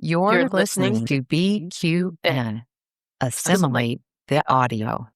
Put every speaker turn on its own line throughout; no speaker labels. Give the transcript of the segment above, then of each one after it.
You're listening to BQN. Assimilate the audio.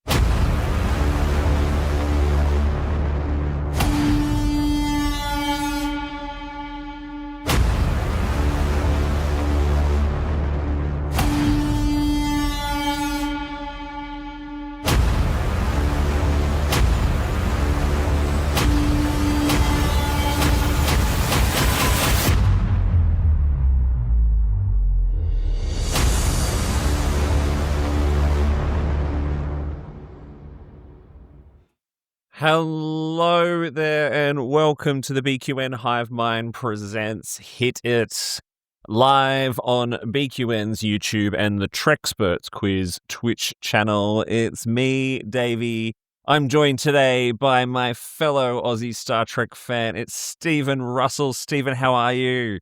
Hello there, and welcome to the BQN Hive Mind presents Hit It, live on BQN's YouTube and the Trexperts Quiz Twitch channel. It's me, Davey. I'm joined today by my fellow Aussie Star Trek fan. It's Stephen Russell. Stephen, how are you?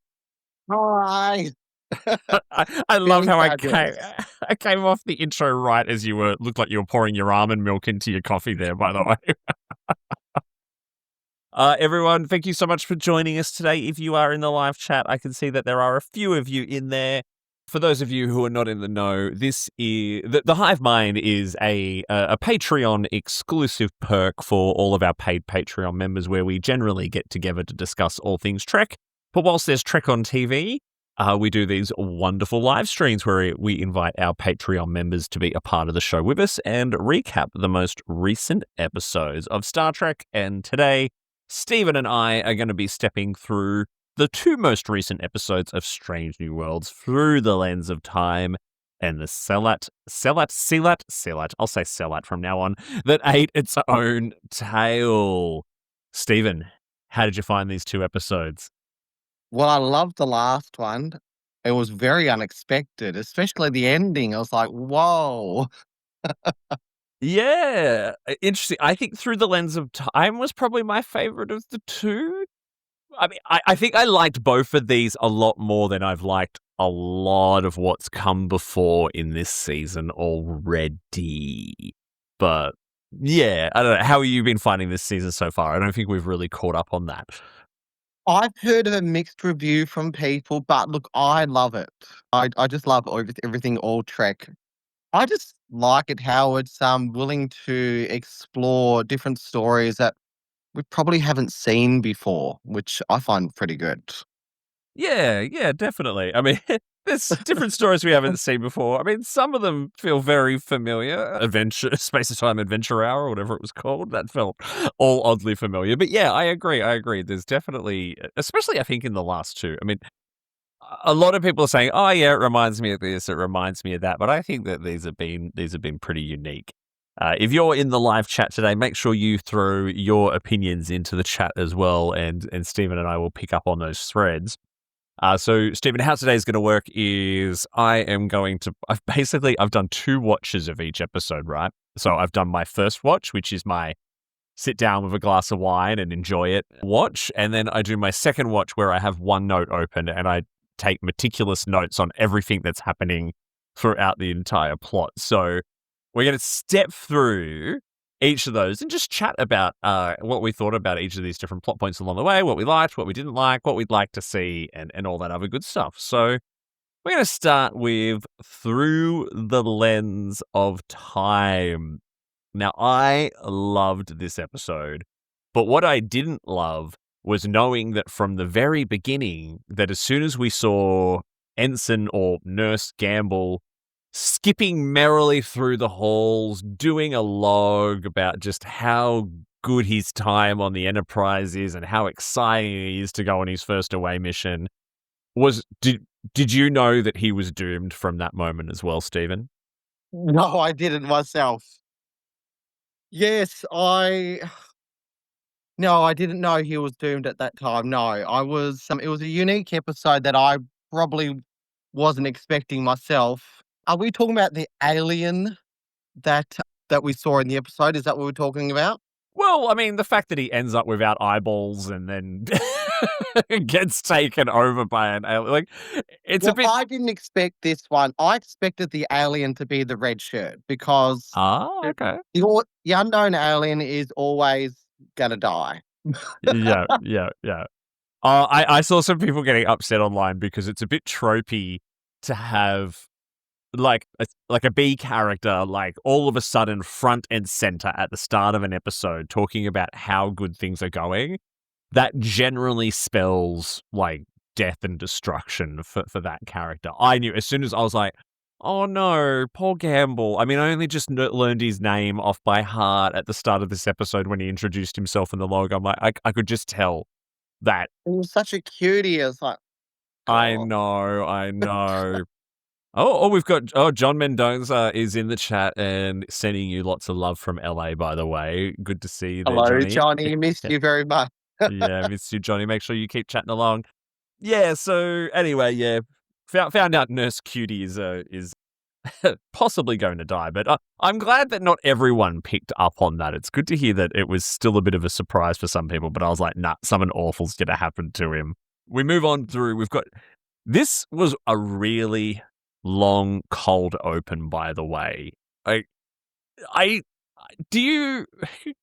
Hi.
I love how I came off the intro right as you looked like you were pouring your almond milk into your coffee there, by the way. Everyone, thank you so much for joining us today. If you are in the live chat, I can see that there are a few of you in there. For those of you who are not in the know, this is the Hive Mind is a Patreon exclusive perk for all of our paid Patreon members, where we generally get together to discuss all things Trek. But whilst there's Trek on TV, we do these wonderful live streams where we invite our Patreon members to be a part of the show with us and recap the most recent episodes of Star Trek. And today, Stephen and I are going to be stepping through the two most recent episodes of Strange New Worlds through the lens of time and the Sellat, I'll say Sellat from now on, that ate its own tail. Stephen, how did you find these two episodes?
Well, I loved the last one. It was very unexpected, especially the ending. I was like, whoa.
Yeah, interesting. I think Through the Lens of Time was probably my favorite of the two. I mean, I think I liked both of these a lot more than I've liked a lot of what's come before in this season already. But yeah, I don't know. How have you been finding this season so far? I don't think we've really caught up on that.
I've heard of a mixed review from people, but look, I love it. I just love everything all Trek. I just like it how it's willing to explore different stories that we probably haven't seen before, which I find pretty good.
Yeah, definitely. I mean, there's different stories we haven't seen before. I mean, some of them feel very familiar. Space of Time Adventure Hour, or whatever it was called, that felt all oddly familiar. But yeah, I agree. There's definitely, especially I think in the last two. I mean, a lot of people are saying, "Oh yeah, it reminds me of this, it reminds me of that," but I think that these have been pretty unique. If you're in the live chat today, make sure you throw your opinions into the chat as well, and Stephen and I will pick up on those threads. So, Stephen, how today's going to work is I've done two watches of each episode, right? So I've done my first watch, which is my sit down with a glass of wine and enjoy it watch. And then I do my second watch where I have one note open and I take meticulous notes on everything that's happening throughout the entire plot. So we're going to step through each of those and just chat about what we thought about each of these different plot points along the way, what we liked, what we didn't like, what we'd like to see, and all that other good stuff. So we're going to start with Through the Lens of Time. Now, I loved this episode, but what I didn't love was knowing that from the very beginning, that as soon as we saw Ensign or Nurse Gamble skipping merrily through the halls, doing a log about just how good his time on the Enterprise is and how exciting he is to go on his first away mission, did you know that he was doomed from that moment as well, Stephen?
No, I didn't myself. Yes, No, I didn't know he was doomed at that time. No, I was. It was a unique episode that I probably wasn't expecting myself. Are we talking about the alien that we saw in the episode? Is that what we're talking about?
Well, I mean, the fact that he ends up without eyeballs and then gets taken over by an alien, like, it's a bit.
I didn't expect this one. I expected the alien to be the red shirt because
okay.
The unknown alien is always gonna die.
Yeah. I saw some people getting upset online because it's a bit tropey to have like a B character, like all of a sudden front and center at the start of an episode talking about how good things are going, that generally spells like death and destruction for that character. I knew as soon as I was like, oh no, Paul Gamble. I mean, I only just learned his name off by heart at the start of this episode when he introduced himself in the log. I'm like, I could just tell that.
He was such a cutie. It's like,
I
oh.
know. We've got John Mendoza is in the chat and sending you lots of love from LA, by the way. Good to see you there,
Hello,
Johnny.
Johnny. Missed you very much.
Yeah, miss you, Johnny. Make sure you keep chatting along. Yeah, so anyway, yeah. Found out Nurse Cutie is possibly going to die, but I'm glad that not everyone picked up on that. It's good to hear that it was still a bit of a surprise for some people, but I was like, nah, something awful's going to happen to him. We move on through. This was a really long cold open, by the way. Do you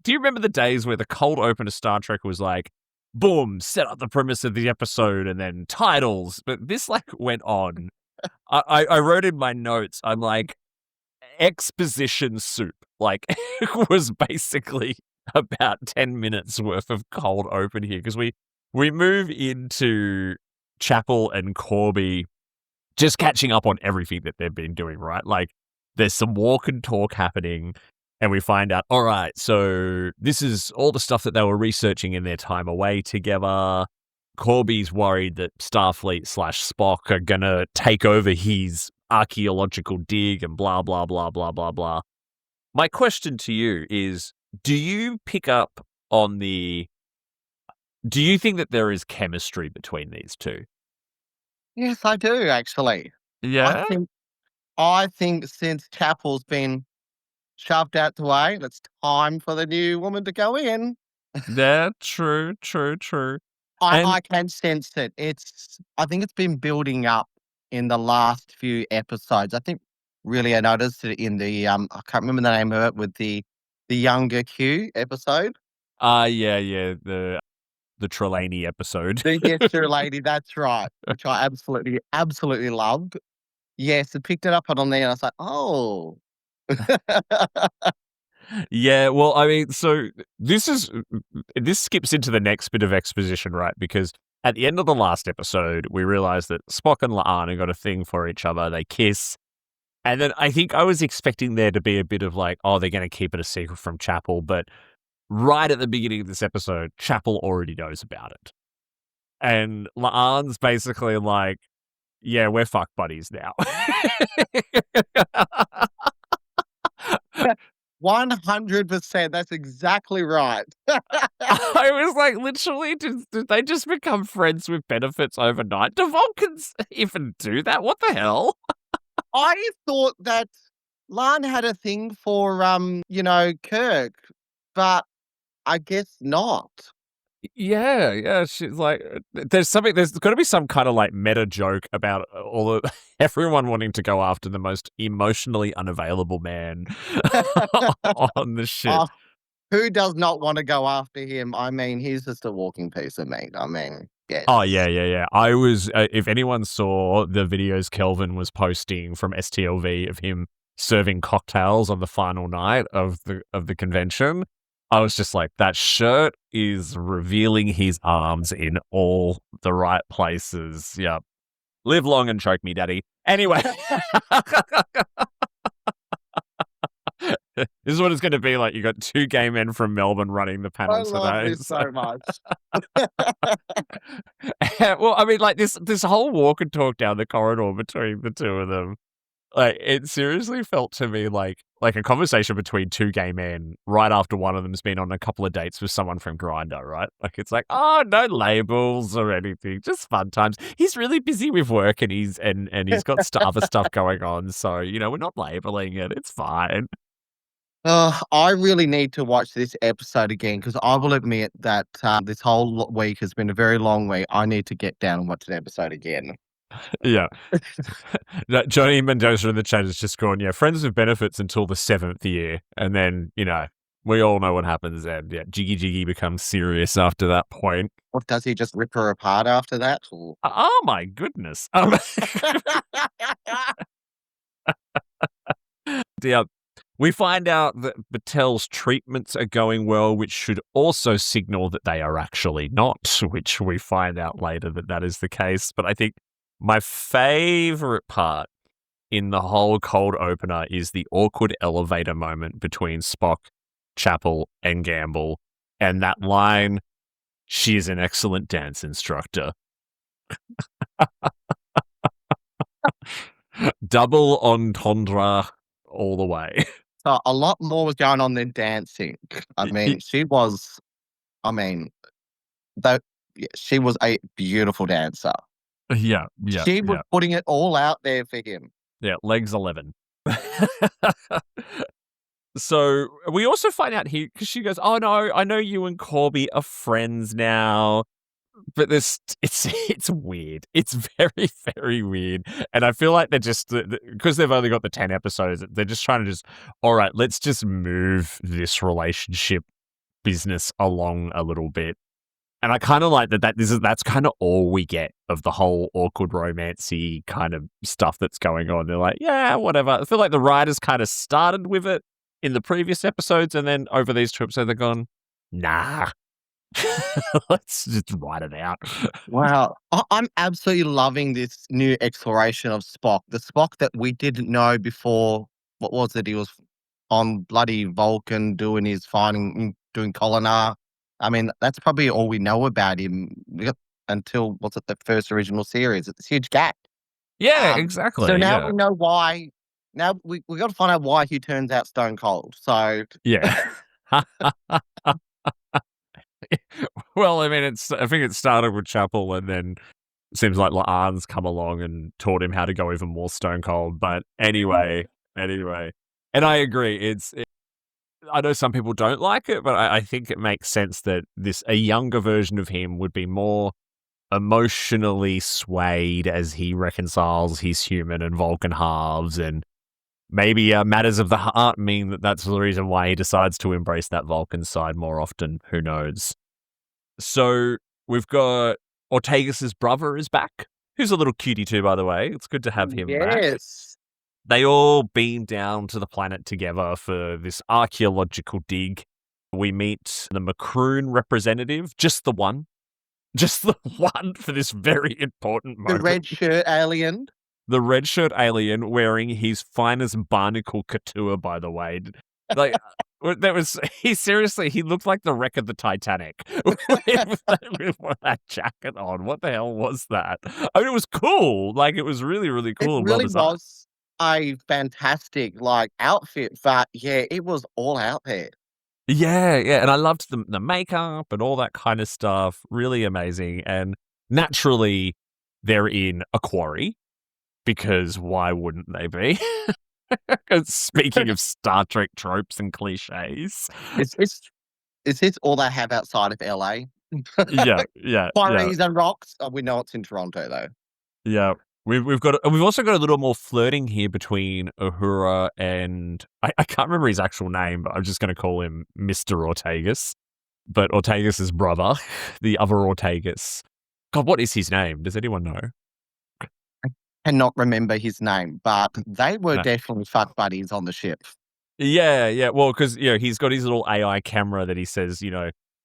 remember the days where the cold open of Star Trek was like, boom, set up the premise of the episode and then titles, but this like went on. I wrote in my notes, I'm like, exposition soup. Like, it was basically about 10 minutes worth of cold open here because we move into Chapel and Corby just catching up on everything that they've been doing, right? Like, there's some walk and talk happening, and we find out, all right, so this is all the stuff that they were researching in their time away together. Corby's worried that Starfleet / Spock are going to take over his archaeological dig and blah, blah, blah, blah, blah, blah. My question to you is, do you pick up on do you think that there is chemistry between these two?
Yes, I do, actually.
Yeah?
I think since Chapel's been shoved out the way, it's time for the new woman to go in.
Yeah, true.
I can sense it. I think it's been building up in the last few episodes. I think really I noticed it in the I can't remember the name of it with the younger Q episode.
Yeah, the Trelawney episode.
The Gesture Lady, that's right. Which I absolutely loved. Yes, I picked it up on there and I was like, oh.
Yeah, well, I mean, so this skips into the next bit of exposition, right? Because at the end of the last episode, we realized that Spock and La'an got a thing for each other. They kiss. And then I think I was expecting there to be a bit of like, oh, they're going to keep it a secret from Chapel. But right at the beginning of this episode, Chapel already knows about it. And La'an's basically like, yeah, we're fuck buddies now.
100%. That's exactly right.
I was like, literally, did they just become friends with benefits overnight? Do Vulcans even do that? What the hell?
I thought that Lan had a thing for, Kirk, but I guess not.
Yeah. She's like, there's got to be some kind of like meta joke about everyone wanting to go after the most emotionally unavailable man on the ship.
Who does not want to go after him? I mean, he's just a walking piece of meat. I mean, yes.
Oh, yeah. I was, if anyone saw the videos Kelvin was posting from STLV of him serving cocktails on the final night of the convention, I was just like, that shirt is revealing his arms in all the right places. Yep. Live long and choke me, daddy. Anyway. This is what it's going to be like. You got two gay men from Melbourne running the panel today.
I love this so much.
Well, I mean, like this whole walk and talk down the corridor between the two of them, like it seriously felt to me like a conversation between two gay men right after one of them's been on a couple of dates with someone from Grindr, right? Like it's like, oh, no labels or anything, just fun times. He's really busy with work and he's got other stuff going on, so we're not labeling it. It's fine.
I really need to watch this episode again because I will admit that this whole week has been a very long week. I need to get down and watch an episode again.
Yeah. Johnny Mendoza in the chat has just gone, yeah, friends with benefits until the 7th year. And then, We all know what happens then. Yeah, Jiggy Jiggy becomes serious after that point.
Or does he just rip her apart after that? Or...
Oh my goodness. Yeah. We find out that Batel's treatments are going well, which should also signal that they are actually not, which we find out later that that is the case. But I think my favorite part in the whole cold opener is the awkward elevator moment between Spock, Chapel, and Gamble. And that line, "She is an excellent dance instructor." Double entendre all the way.
So a lot more was going on than dancing. I mean, she was, though, yeah, she was a beautiful dancer.
Yeah.
She was putting it all out there for him.
Yeah, legs 11. So we also find out here, because she goes, "Oh no, I know you and Corby are friends now." But it's weird. It's very, very weird. And I feel like they're just, because they've only got the 10 episodes, they're just trying to all right, let's just move this relationship business along a little bit. And I kind of like that's kind of all we get of the whole awkward romancy kind of stuff that's going on. They're like, yeah, whatever. I feel like the writers kind of started with it in the previous episodes, and then over these 2 episodes, they're gone, nah. Let's just write it out.
Wow. I'm absolutely loving this new exploration of Spock. The Spock that we didn't know before. What was it? He was on bloody Vulcan doing his doing Colonar. I mean, that's probably all we know about him until, what's it, the first original series. It's a huge gap.
Yeah, exactly.
So now we know why. Now we got to find out why he turns out stone cold. So
yeah. Well, I mean, I think it started with Chapel, and then it seems like La'an's come along and taught him how to go even more stone cold. But anyway, and I agree. I know some people don't like it, but I think it makes sense that a younger version of him would be more emotionally swayed as he reconciles his human and Vulcan halves, and maybe matters of the heart mean that that's the reason why he decides to embrace that Vulcan side more often. Who knows? So we've got Ortegas's brother is back, who's a little cutie too, by the way. It's good to have him back.
yes.
They all beam down to the planet together for this archaeological dig. We meet the McCroon representative, just the one for this very important moment.
The red shirt alien.
The red shirt alien wearing his finest barnacle couture, by the way. Like, he looked like the wreck of the Titanic with that jacket on. What the hell was that? I mean, it was cool. Like, it was really, really cool.
It really was a fantastic, outfit, but yeah, it was all out there.
Yeah. And I loved the makeup and all that kind of stuff. Really amazing. And naturally, they're in a quarry, because why wouldn't they be? Speaking of Star Trek tropes and cliches.
Is this all they have outside of LA?
Yeah.
Quarries and rocks. Oh, we know it's in Toronto, though.
Yeah. We've also got a little more flirting here between Uhura and I can't remember his actual name, but I'm just going to call him Mr. Ortegas. But Ortegas' brother, the other Ortegas. God, what is his name? Does anyone know?
Cannot remember his name, but they were definitely fuck buddies on the ship.
Yeah. Well, because he's got his little AI camera that he says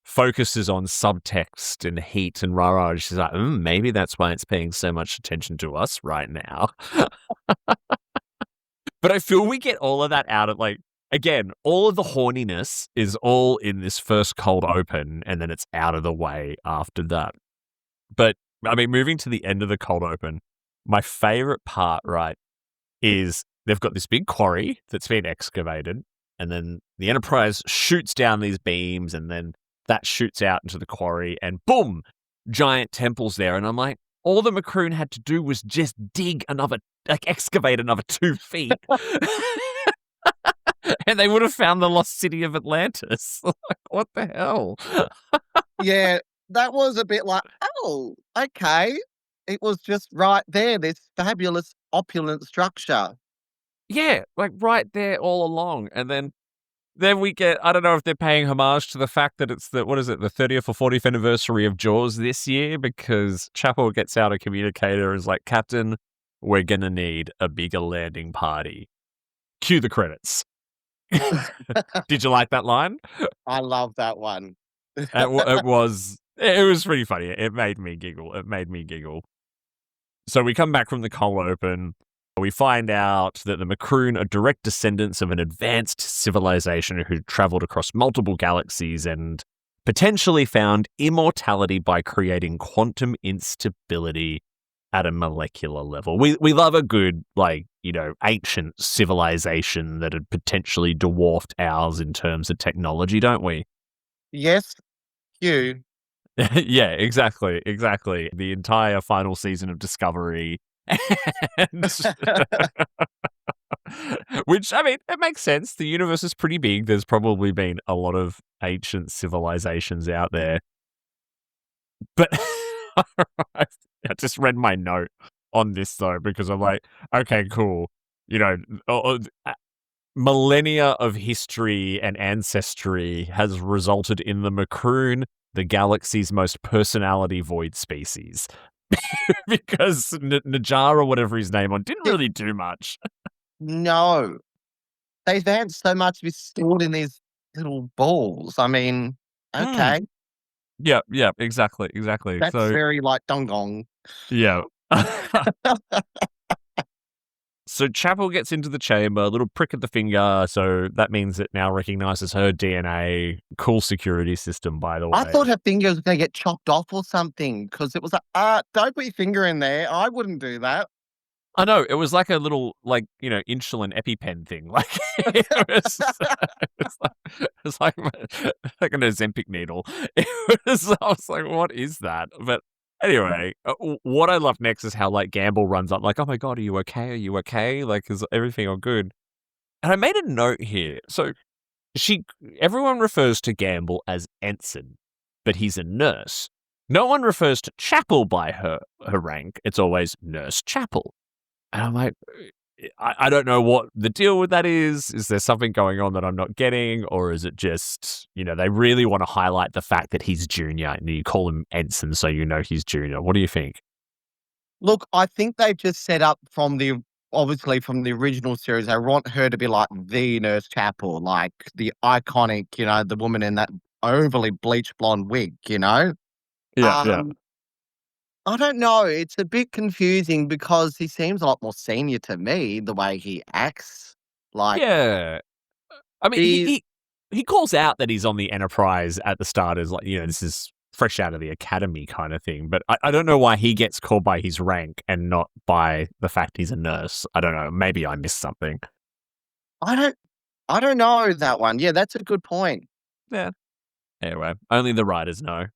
focuses on subtext and heat and rah. She's like, maybe that's why it's paying so much attention to us right now. But I feel we get all of that out of again, all of the horniness is all in this first cold open, and then it's out of the way after that. But I mean, moving to the end of the cold open, my favorite part, right, is they've got this big quarry that's been excavated, and then the Enterprise shoots down these beams, and then that shoots out into the quarry, and boom, giant temples there. And I'm like, all the McCroon had to do was just excavate another 2 feet. And they would have found the lost city of Atlantis. What the hell?
Yeah, that was a bit like, oh, okay. It was just right there, this fabulous, opulent structure.
Yeah, right there all along. And then then we get, I don't know if they're paying homage to the fact that it's the 30th or 40th anniversary of Jaws this year, because Chapel gets out a communicator and is like, Captain, we're going to need a bigger landing party. Cue the credits. Did you like that line?
I love that one.
It was pretty funny. It made me giggle. So we come back from the cold open. We find out that the Macroon are direct descendants of an advanced civilization who traveled across multiple galaxies and potentially found immortality by creating quantum instability at a molecular level. We love a good, ancient civilization that had potentially dwarfed ours in terms of technology, don't we?
Yes, you.
Yeah, exactly. The entire final season of Discovery. Which, I mean, it makes sense. The universe is pretty big. There's probably been a lot of ancient civilizations out there. But I just read my note on this, though, because I'm like, okay, cool. Millennia of history and ancestry has resulted in the Macroon, the galaxy's most personality void species. Because Najar or whatever his name on didn't really do much.
No. They advanced so much to be stored in these little balls. I mean, okay.
Yeah, exactly.
That's very like Dongong.
Yeah. So Chapel gets into the chamber, a little prick at the finger, so that means it now recognizes her DNA. Cool security system, by the way.
I thought her finger was going to get chopped off or something, because it was like, don't put your finger in there. I wouldn't do that.
I know, it was like a little, insulin EpiPen thing. It was like an Ozempic needle. I was like, what is that? But anyway, what I love next is how, Gamble runs up, like, oh my God, are you okay? Are you okay? Is everything all good? And I made a note here. So everyone refers to Gamble as Ensign, but he's a nurse. No one refers to Chapel by her rank. It's always Nurse Chapel. And I'm like, I don't know what the deal with that is. Is there something going on that I'm not getting? Or is it just, they really want to highlight the fact that he's junior and you call him Ensign so you know he's junior? What do you think?
Look, I think they've just set up obviously from the original series, they want her to be like the Nurse Chapel, like the iconic, the woman in that overly bleached blonde wig,
Yeah.
I don't know. It's a bit confusing because he seems a lot more senior to me, the way he acts.
Yeah. I mean, he calls out that he's on the Enterprise at the start as this is fresh out of the academy kind of thing. But I don't know why he gets called by his rank and not by the fact he's a nurse. I don't know. Maybe I missed something.
I don't know that one. Yeah, that's a good point.
Yeah. Anyway, only the writers know.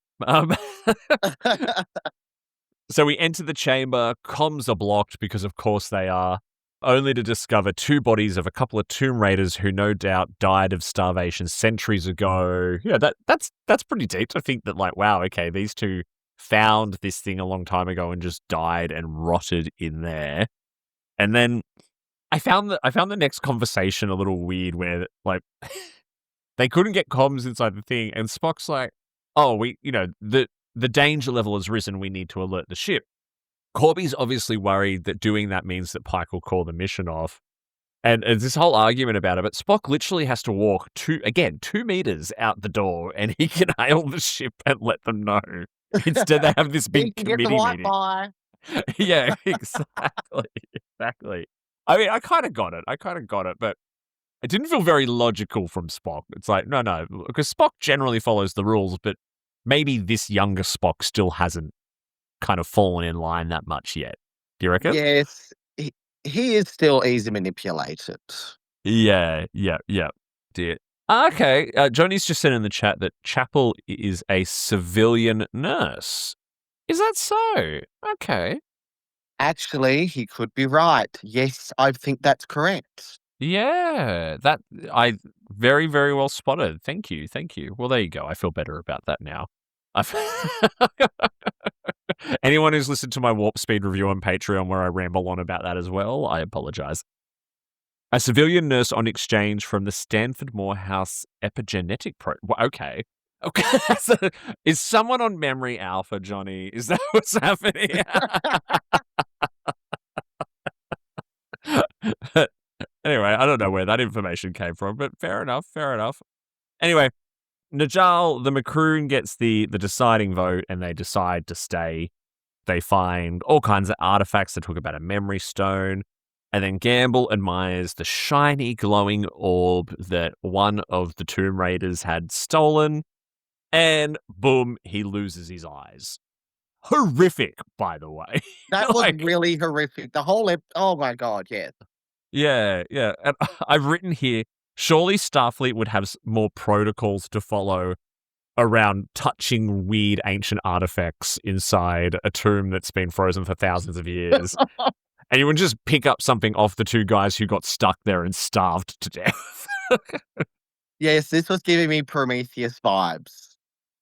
So we enter the chamber, comms are blocked because of course they are, only to discover two bodies of a couple of Tomb Raiders who no doubt died of starvation centuries ago. Yeah, that's pretty deep to think that wow, okay, these two found this thing a long time ago and just died and rotted in there. And then I found the next conversation a little weird where they couldn't get comms inside the thing and Spock's like, oh, the danger level has risen. We need to alert the ship. Corby's obviously worried that doing that means that Pike will call the mission off. And there's this whole argument about it, but Spock literally has to walk 2 meters out the door and he can hail the ship and let them know. Instead, they have this big committee meeting. Yeah, exactly. I mean, I kind of got it, but it didn't feel very logical from Spock. It's like, no, because Spock generally follows the rules, but maybe this younger Spock still hasn't kind of fallen in line that much yet. Do you reckon?
Yes, he is still easy manipulated.
Yeah. Dear. Okay, Johnny's just said in the chat that Chapel is a civilian nurse. Is that so? Okay.
Actually, he could be right. Yes, I think that's correct.
Yeah, that I very, very well spotted. Thank you. Well, there you go. I feel better about that now. Anyone who's listened to my Warp Speed review on Patreon where I ramble on about that as well, I apologize. A civilian nurse on exchange from the Stanford Morehouse epigenetic okay. Okay. So, is someone on Memory Alpha, Johnny? Is that what's happening? Anyway, I don't know where that information came from, but fair enough. Anyway, Najal, the Macaroon, gets the deciding vote, and they decide to stay. They find all kinds of artifacts. They talk about a memory stone. And then Gamble admires the shiny, glowing orb that one of the Tomb Raiders had stolen. And boom, he loses his eyes. Horrific, by the way.
That was really horrific. The whole oh my God, yes.
Yeah. And I've written here, surely Starfleet would have more protocols to follow around touching weird ancient artifacts inside a tomb that's been frozen for thousands of years. And you would just pick up something off the two guys who got stuck there and starved to death.
Yes, this was giving me Prometheus vibes.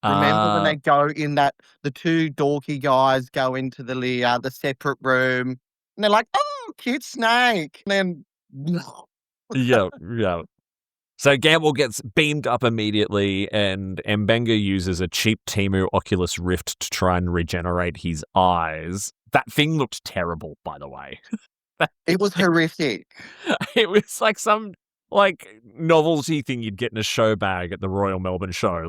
Remember when they go in the two dorky guys go into the separate room, and they're like, "Oh, cute snake," and then
yeah. So Gamble gets beamed up immediately, and Mbenga uses a cheap Temu Oculus Rift to try and regenerate his eyes. That thing looked terrible, by the way.
It was horrific.
It was like some novelty thing you'd get in a show bag at the Royal Melbourne Show.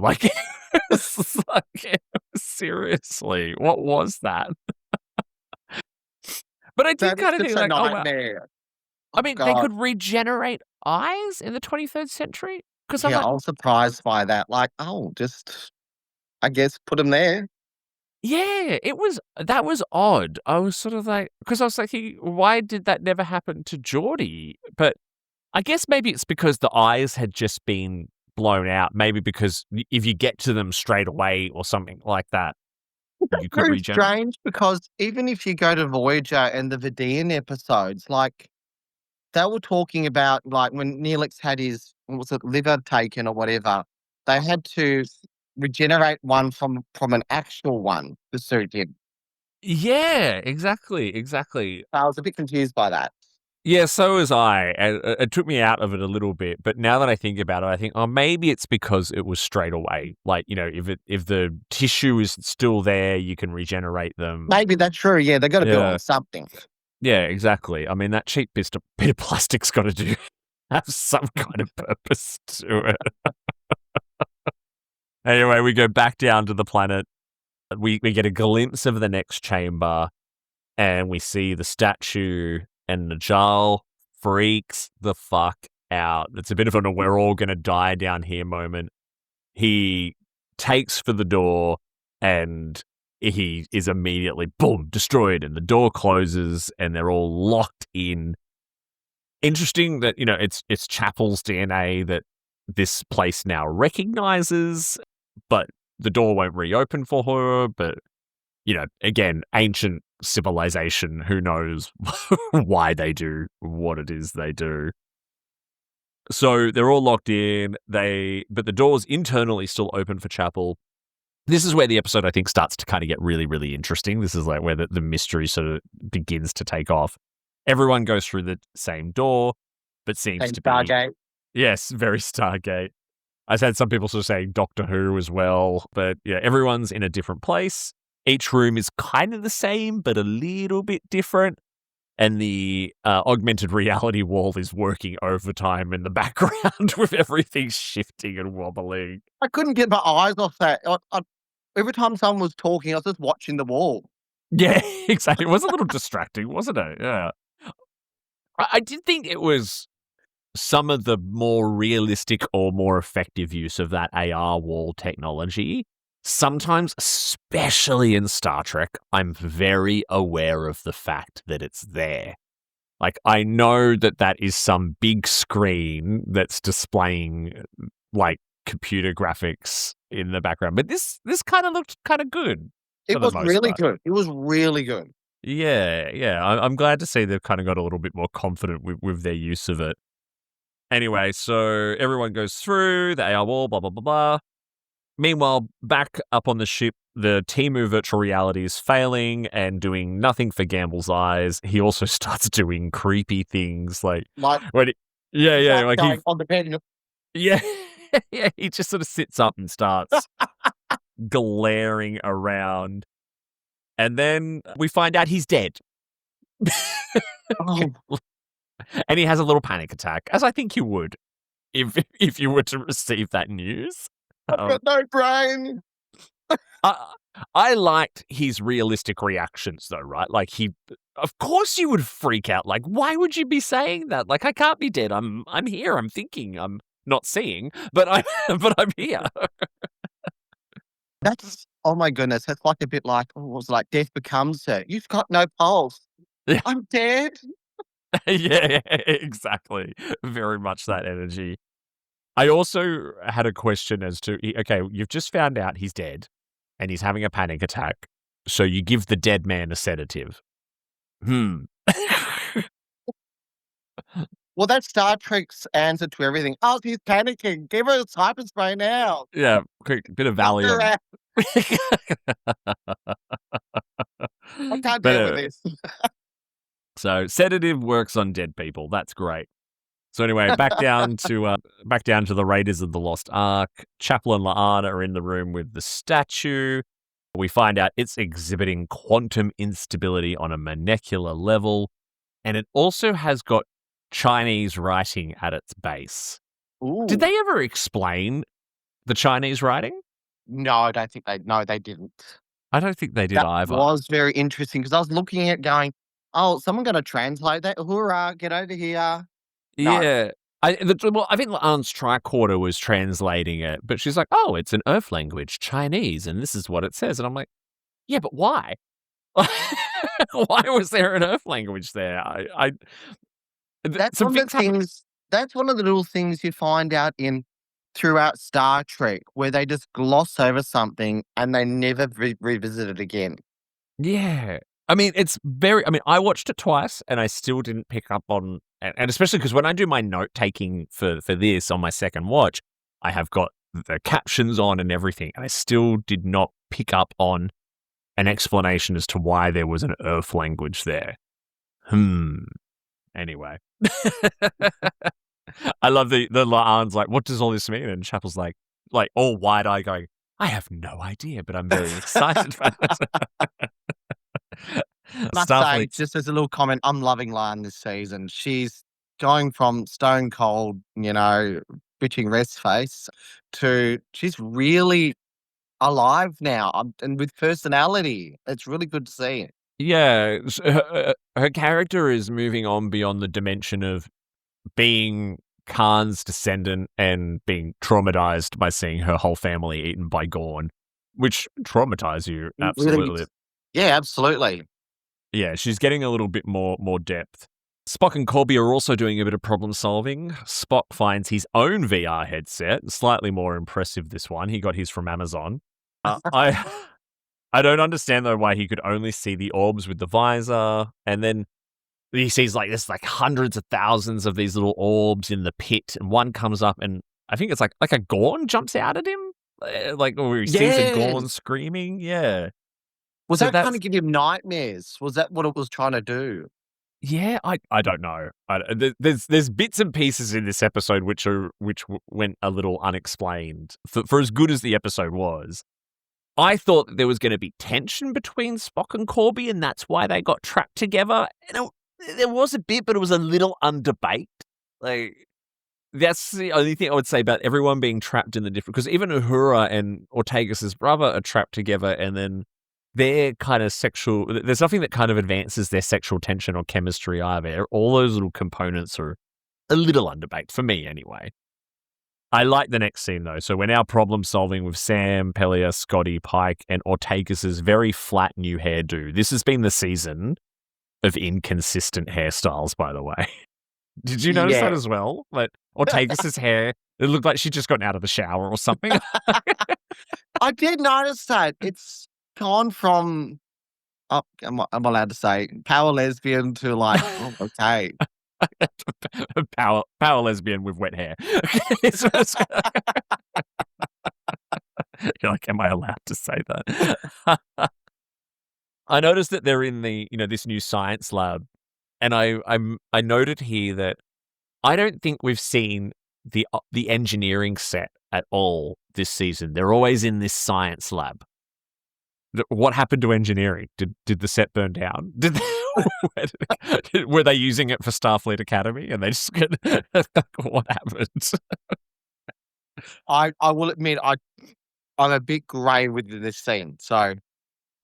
Seriously, what was that? But I did kind of think like,
nightmare.
I mean, they could regenerate eyes in the 23rd century?
I was surprised by that. Just, I guess, put them there.
Yeah, that was odd. I was sort of like, because I was thinking, why did that never happen to Geordie? But I guess maybe it's because the eyes had just been blown out. Maybe because if you get to them straight away or something like that, you could regenerate.
Strange, because even if you go to Voyager and the Vidian episodes, they were talking about when Neelix had his liver taken or whatever, they had to regenerate one from an actual one to suit him.
Yeah, exactly.
I was a bit confused by that.
Yeah, so was I. And it took me out of it a little bit, but now that I think about it, I think, maybe it's because it was straight away. If the tissue is still there, you can regenerate them.
Maybe that's true. Yeah, they got to build on something.
Yeah, exactly. I mean, that cheap bit of plastic's got to have some kind of purpose to it. Anyway, we go back down to the planet. We get a glimpse of the next chamber, and we see the statue, and Najal freaks the fuck out. It's a bit of an "we're all going to die down here" moment. He takes for the door, and he is immediately, boom, destroyed, and the door closes, and they're all locked in. Interesting that, it's Chapel's DNA that this place now recognizes, but the door won't reopen for her. But, again, ancient civilization, who knows why they do what it is they do. So they're all locked in, but the door's internally still open for Chapel. This is where the episode, I think, starts to kind of get really, really interesting. This is where the mystery sort of begins to take off. Everyone goes through the same door, but seems to be...
Stargate.
Yes, very Stargate. I've had some people sort of saying Doctor Who as well, but yeah, everyone's in a different place. Each room is kind of the same, but a little bit different. And the augmented reality wall is working overtime in the background with everything shifting and wobbling.
I couldn't get my eyes off that. Every time someone was talking, I was just watching the wall.
Yeah, exactly. It was a little distracting, wasn't it? Yeah. I did think it was some of the more realistic or more effective use of that AR wall technology. Sometimes, especially in Star Trek, I'm very aware of the fact that it's there. I know that is some big screen that's displaying computer graphics in the background, but this kind of looked kind of good.
It was really good. It was really good.
Yeah. I'm glad to see they've kind of got a little bit more confident with their use of it. Anyway, so everyone goes through the AR wall, blah, blah, blah, blah. Meanwhile, back up on the ship, the Temu virtual reality is failing and doing nothing for Gamble's eyes. He also starts doing creepy things when Yeah, like he,
on the bed.
yeah, yeah, he just sort of sits up and starts glaring around. And then we find out he's dead.
Oh,
And he has a little panic attack, as I think you would if you were to receive that news.
I've got no brain.
I, I liked his realistic reactions, though, right? Like of course, you would freak out. Like, why would you be saying that? Like, I can't be dead. I'm here. I'm thinking. I'm not seeing, but but I'm here.
That's, oh my goodness. That's like a bit like, oh, it was like death becomes her. You've got no pulse.
Yeah.
I'm dead.
Yeah, exactly. Very much that energy. I also had a question as to, okay, you've just found out he's dead and he's having a panic attack. So you give the dead man a sedative.
Well, that's Star Trek's answer to everything. Oh, she's panicking. Give her a hyperspray now.
Yeah, quick bit of
Knock her
Valium.
out. I can't
But,
deal with this.
So sedative works on dead people. That's great. So anyway, back down to the Raiders of the Lost Ark. Chapel and La'ana are in the room with the statue. We find out it's exhibiting quantum instability on a molecular level, and it also has got Chinese writing at its base.
Ooh.
Did they ever explain the Chinese writing?
No, I don't think they. No, they didn't.
I don't think they did
That
either.
was very interesting because I was looking at it going, oh, someone going to translate that? Hoorah, get over here. No.
Yeah. I think La'an's tricorder was translating it, but she's like, oh, it's an Earth language, Chinese, and this is what it says. And I'm like, yeah, but why? Why was there an Earth language there?
That's one of the things. That's one of the little things you find out throughout Star Trek, where they just gloss over something and they never revisit it again.
Yeah. I mean, I watched it twice and I still didn't pick up on, and especially because when I do my note taking for this on my second watch, I have got the captions on and everything, and I still did not pick up on an explanation as to why there was an Earth language there. Anyway. I love the La'an's like, what does all this mean? And Chapel's like all wide-eyed going, I have no idea, but I'm very excited about it.
Must say, just as a little comment, I'm loving Lan this season. She's going from stone cold, bitching rest face, to she's really alive now and with personality. It's really good to see.
Yeah, her character is moving on beyond the dimension of being Khan's descendant and being traumatized by seeing her whole family eaten by Gorn, which traumatize you, absolutely.
Really, yeah, absolutely.
Yeah, she's getting a little bit more depth. Spock and Corby are also doing a bit of problem solving. Spock finds his own VR headset, slightly more impressive this one. He got his from Amazon. I don't understand though why he could only see the orbs with the visor, and then he sees there's hundreds of thousands of these little orbs in the pit, and one comes up, and I think it's like a Gorn jumps out at him, or he sees a Gorn screaming. Yeah,
was that kind of give him nightmares? Was that what it was trying to do?
Yeah, I don't know. There's bits and pieces in this episode which went a little unexplained. For as good as the episode was, I thought that there was going to be tension between Spock and Corby, and that's why they got trapped together. And there was a bit, but it was a little underbaked. That's the only thing I would say about everyone being trapped in the different. Because even Uhura and Ortegas' brother are trapped together, and then their kind of sexual. There's nothing that kind of advances their sexual tension or chemistry either. All those little components are a little underbaked for me, anyway. I like the next scene, though. So we're now problem-solving with Sam, Pelia, Scotty, Pike, and Ortegas' very flat new hairdo. This has been the season of inconsistent hairstyles, by the way. Did you notice that as well? Like, Ortegas' hair, it looked like she'd just gotten out of the shower or something.
I did notice that. It's gone from, I'm allowed to say, power lesbian to okay.
Power lesbian with wet hair. You're like, am I allowed to say that? I noticed that they're in the this new science lab, and I noted here that I don't think we've seen the engineering set at all this season. They're always in this science lab. What happened to engineering? Did the set burn down? Were they using it for Starfleet Academy and they just what happened?
I will admit I'm a bit grey with this scene, so.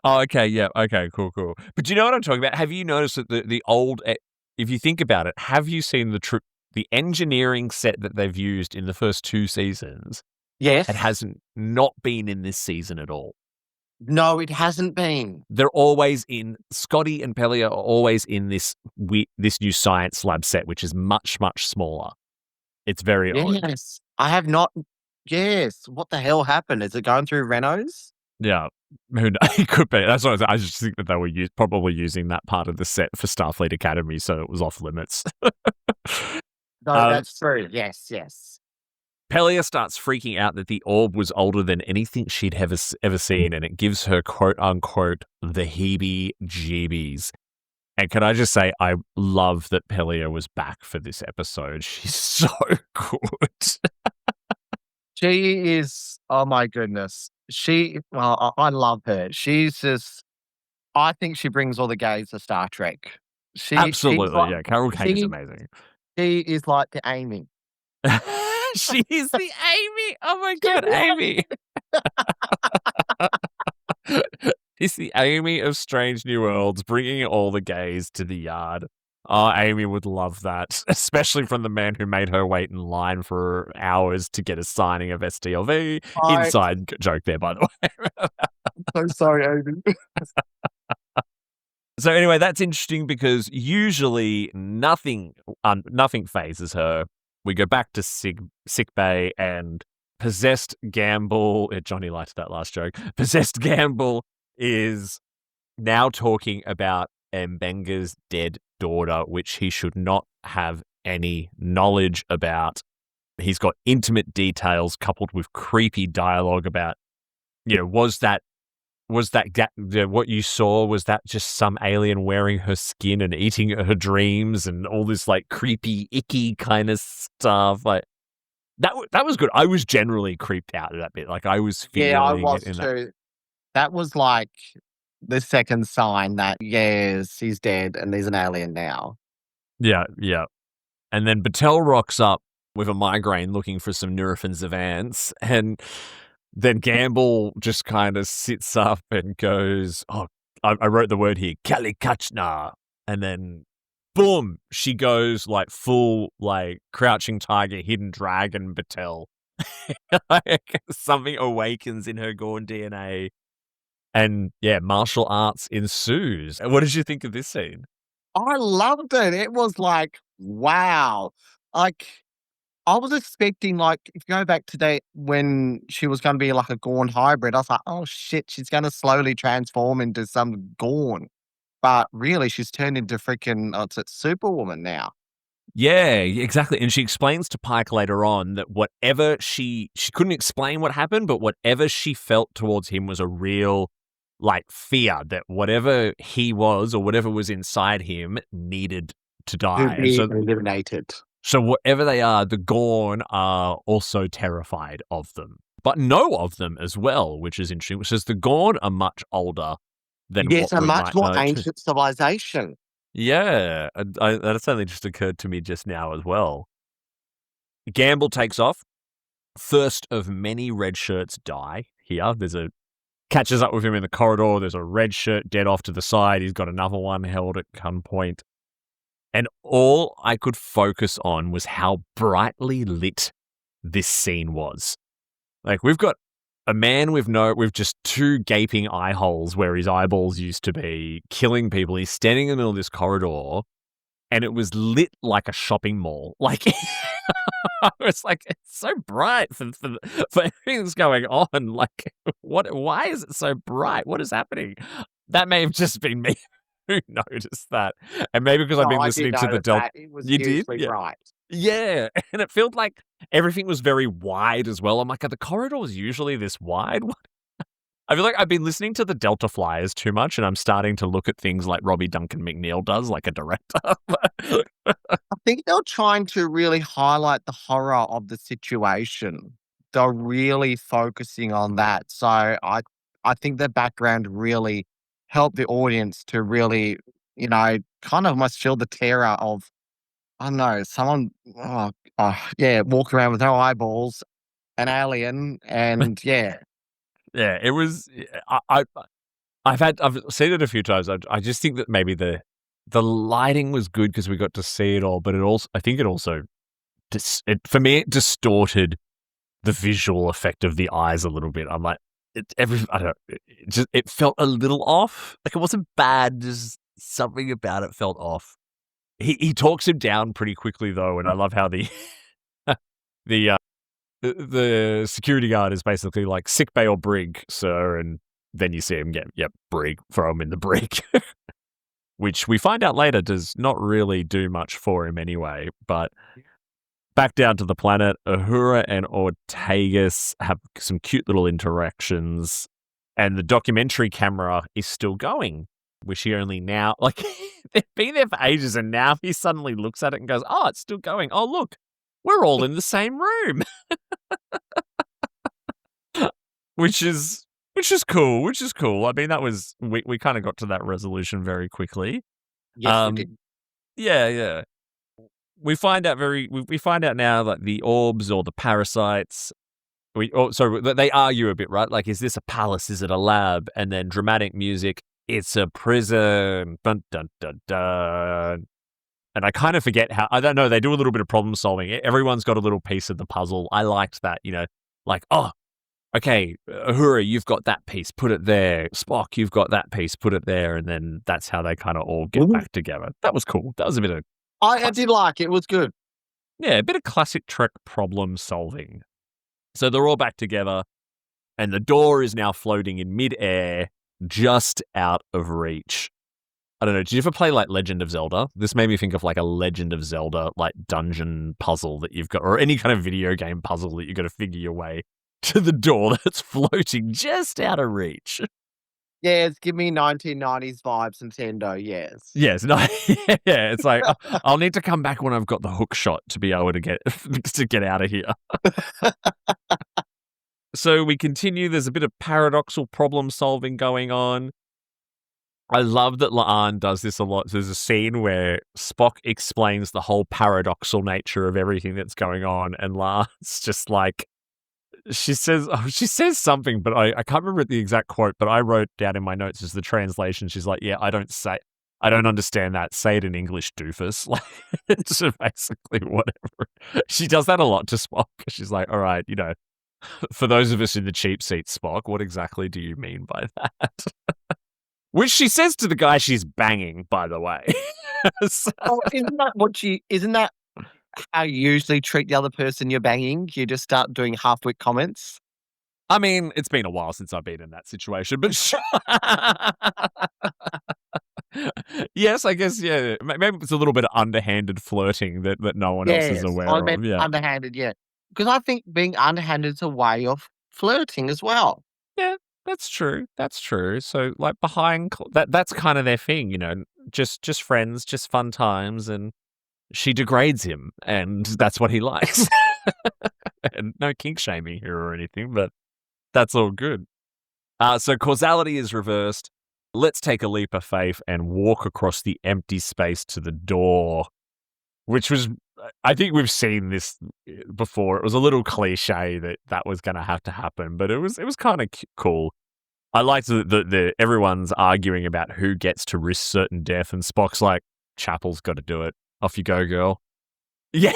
Oh, okay, yeah, okay, cool. But do you know what I'm talking about? Have you noticed that the old, if you think about it, have you seen the engineering set that they've used in the first 2 seasons?
Yes.
It hasn't not been in this season at all.
No, it hasn't been.
They're always in, Scotty and Pelia are always in this new science lab set, which is much, much smaller. It's very odd.
Yes. I have not. Yes. What the hell happened? Is it going through Renos?
Yeah. It could be. That's what I just think that they were probably using that part of the set for Starfleet Academy, so it was off limits.
No, that's true. Yes.
Pelia starts freaking out that the orb was older than anything she'd ever seen, and it gives her quote-unquote the heebie-jeebies. And can I just say, I love that Pelia was back for this episode. She's so good.
She is, oh my goodness. I love her. She's just, I think she brings all the gays to Star Trek.
Absolutely, yeah. Carol Kane is amazing.
She is like the Amy.
She is the Amy. Oh my God, Amy. It's the Amy of Strange New Worlds, bringing all the gays to the yard. Oh, Amy would love that, especially from the man who made her wait in line for hours to get a signing of STLV. Inside joke there, by the way.
I'm sorry, Amy.
So anyway, that's interesting because usually nothing phases her. We go back to sick bay and possessed Gamble. Johnny liked that last joke. Possessed Gamble is now talking about Mbenga's dead daughter, which he should not have any knowledge about. He's got intimate details coupled with creepy dialogue about, was that what you saw? Was that just some alien wearing her skin and eating her dreams and all this like creepy, icky kind of stuff? Like that was good. I was generally creeped out at that bit. Like I was feeling.
Yeah, I was too. That was like the second sign that yes, he's dead and he's an alien now.
Yeah. And then Battelle rocks up with a migraine looking for some Nurofen Zavance, and then Gamble just kind of sits up and goes, oh, I wrote the word here, Kalikachna. And then, boom, she goes like full, like crouching tiger, hidden dragon Battelle. Like, something awakens in her Gorn DNA. And yeah, martial arts ensues. What did you think of this scene?
I loved it. It was like, wow. Like, I was expecting, like, if you go back today when she was going to be like a Gorn hybrid, I was like, oh shit, she's going to slowly transform into some Gorn. But really, she's turned into freaking, it's Superwoman now.
Yeah, exactly. And she explains to Pike later on that whatever she couldn't explain what happened, but whatever she felt towards him was a real, like, fear that whatever he was or whatever was inside him needed to die.
To be eliminated.
So whatever they are, the Gorn are also terrified of them, but know of them as well, which is interesting. Which is the Gorn are much older than
yes,
what
a much more ancient civilization.
Yeah, that's only just occurred to me just now as well. Gamble takes off. First of many red shirts die here. Catches up with him in the corridor. There's a red shirt dead off to the side. He's got another one held at gunpoint. And all I could focus on was how brightly lit this scene was. Like, we've got a man with just 2 gaping eye holes where his eyeballs used to be, killing people. He's standing in the middle of this corridor, and it was lit like a shopping mall. Like, I was like, it's so bright for everything that's going on. Like, why is it so bright? What is happening? That may have just been me who noticed that. And maybe because I've been listening to the Delta.
It was
You did?
hugely bright.
Yeah, and it felt like everything was very wide as well. I'm like, are the corridors usually this wide? I feel like I've been listening to the Delta Flyers too much, and I'm starting to look at things like Robbie Duncan McNeil does, like a director.
I think they're trying to really highlight the horror of the situation. They're really focusing on that. So I think the background really helped the audience to really, kind of almost feel the terror of, I don't know, someone, walk around with no eyeballs, an alien, and yeah.
Yeah, it was. I've seen it a few times. I just think that maybe the lighting was good because we got to see it all, but I think it also, for me, it distorted the visual effect of the eyes a little bit. I'm like, I don't know, it felt a little off. Like, it wasn't bad, just something about it felt off. He talks him down pretty quickly though, and I love how the the security guard is basically like, sick bay or brig, sir, and then you see him get, brig, throw him in the brig. Which we find out later does not really do much for him anyway. But back down to the planet, Uhura and Ortegas have some cute little interactions, and the documentary camera is still going, which he only now, like, they've been there for ages, and now he suddenly looks at it and goes, oh, it's still going. Oh, look, we're all in the same room. Which is cool. I mean, that was, we kind of got to that resolution very quickly.
Yes, we did.
Yeah. We find out now that the orbs or the parasites, so they argue a bit, right? Like, is this a palace? Is it a lab? And then dramatic music, it's a prison. Dun, dun, dun, dun. And I kind of forget how, I don't know, they do a little bit of problem solving. Everyone's got a little piece of the puzzle. I liked that, like, oh, okay, Uhura, you've got that piece, put it there. Spock, you've got that piece, put it there. And then that's how they kind of all get back together. That was cool. That was a bit of...
I did like it. It was good.
Yeah, a bit of classic Trek problem solving. So they're all back together, and the door is now floating in midair, just out of reach. I don't know, did you ever play like Legend of Zelda? This made me think of like a Legend of Zelda like dungeon puzzle that you've got, or any kind of video game puzzle that you've got to figure your way to the door that's floating just out of reach.
Yes, give me 1990s vibes, Nintendo, yes.
Yes, no, yeah, it's like, I'll need to come back when I've got the hook shot to be able to get out of here. So we continue, there's a bit of paradoxal problem solving going on. I love that La'an does this a lot. There's a scene where Spock explains the whole paradoxal nature of everything that's going on, and La'an's just like, she says something, but I can't remember the exact quote, but I wrote down in my notes as the translation. She's like, yeah, I don't understand that. Say it in English, doofus. Like, it's basically whatever. She does that a lot to Spock. She's like, all right, for those of us in the cheap seat, Spock, what exactly do you mean by that? Which she says to the guy she's banging, by the way.
Isn't that how you usually treat the other person you're banging? You just start doing half-wit comments?
I mean, it's been a while since I've been in that situation, but yes, I guess, yeah. Maybe it's a little bit of underhanded flirting that no one else is aware of. Yeah.
Underhanded, yeah. Because I think being underhanded is a way of flirting as well.
Yeah, that's true. So, like, behind that's kind of their thing, just friends, just fun times, and she degrades him, and that's what he likes. And no kink shaming here or anything, but that's all good. So causality is reversed. Let's take a leap of faith and walk across the empty space to the door, which was, I think we've seen this before. It was a little cliche that was going to have to happen, but it was kind of cool. I liked that everyone's arguing about who gets to risk certain death, and Spock's like, Chapel's got to do it. Off you go, girl. Yeah.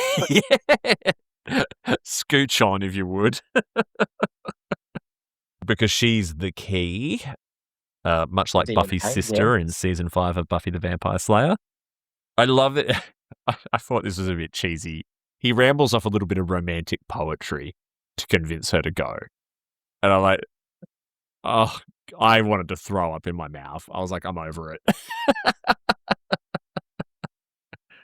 Scooch on, if you would. Because she's the key. Much like Buffy's sister in season 5 of Buffy the Vampire Slayer. I love it. I thought this was a bit cheesy. He rambles off a little bit of romantic poetry to convince her to go. And I'm like, oh, I wanted to throw up in my mouth. I was like, I'm over it.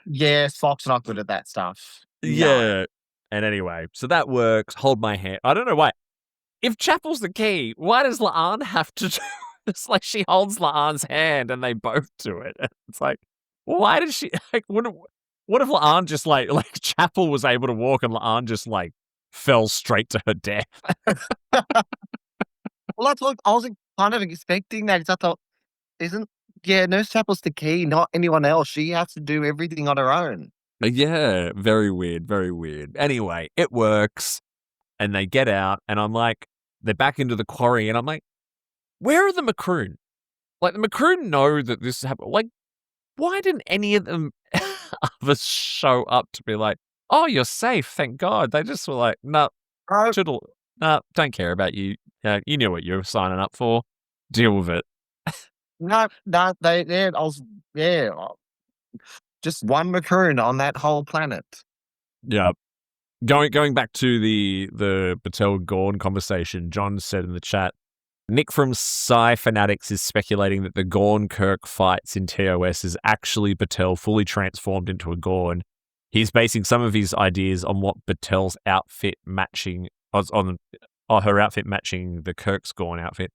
Yeah, Fox not good at that stuff.
Yeah. And anyway, so that works. Hold my hand. I don't know why. if Chapel's the key, why does La'an have to do it's like she holds La'an's hand and they both do it. It's like, why did she like what if La'an just like Chapel was able to walk and La'an just like fell straight to her death?
Well, that's what I was kind of expecting that. 'Cause I thought, Nurse Chapel's the key, not anyone else. She has to do everything on her own.
Yeah, very weird, very weird. Anyway, it works and they get out and I'm like, they're back into the quarry and I'm like, where are the McCroon? Like the McCroon know that this happened. Like, why didn't any of them others show up to be like, oh, you're safe, thank God. They just were like, no,
Oh,
don't care about you. You knew what you were signing up for. Deal with it.
no, just one McCroon on that whole planet.
Yeah. Going back to the Batel Gorn conversation, John said in the chat, Nick from Sci Fanatics is speculating that the Gorn Kirk fights in TOS is actually Batel fully transformed into a Gorn. He's basing some of his ideas on what Batel's outfit matching on her outfit matching the Kirk's Gorn outfit.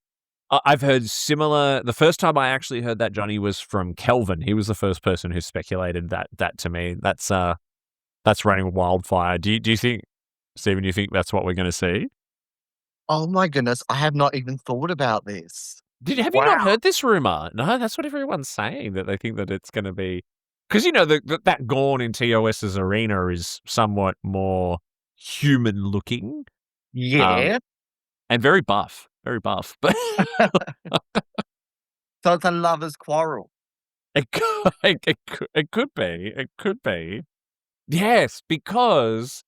I've heard similar. The first time I actually heard that, Johnny, was from Kelvin. He was the first person who speculated that to me. That's running wildfire. Do you think, Stephen? Do you think that's what we're going to see?
Oh my goodness, I have not even thought about this.
Have you not heard this rumor? No, that's what everyone's saying, that they think that it's going to be because that Gorn in TOS's arena is somewhat more human looking,
Yeah.
and very buff, but
So it's a lover's quarrel.
it could be. Yes, because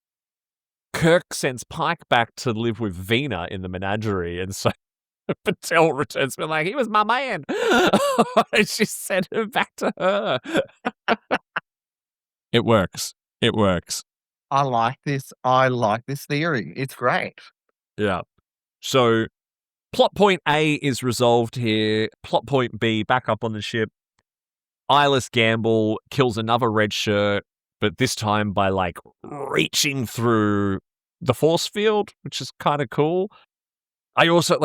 Kirk sends Pike back to live with Vina in the menagerie, and so Patel returns to be like, he was my man. And she sent him back to her. It works.
I like this. I like this theory. It's great.
Yeah. So plot point A is resolved here. Plot point B, back up on the ship. Eyeless Gamble kills another red shirt, but this time by like reaching through the force field, which is kind of cool. I also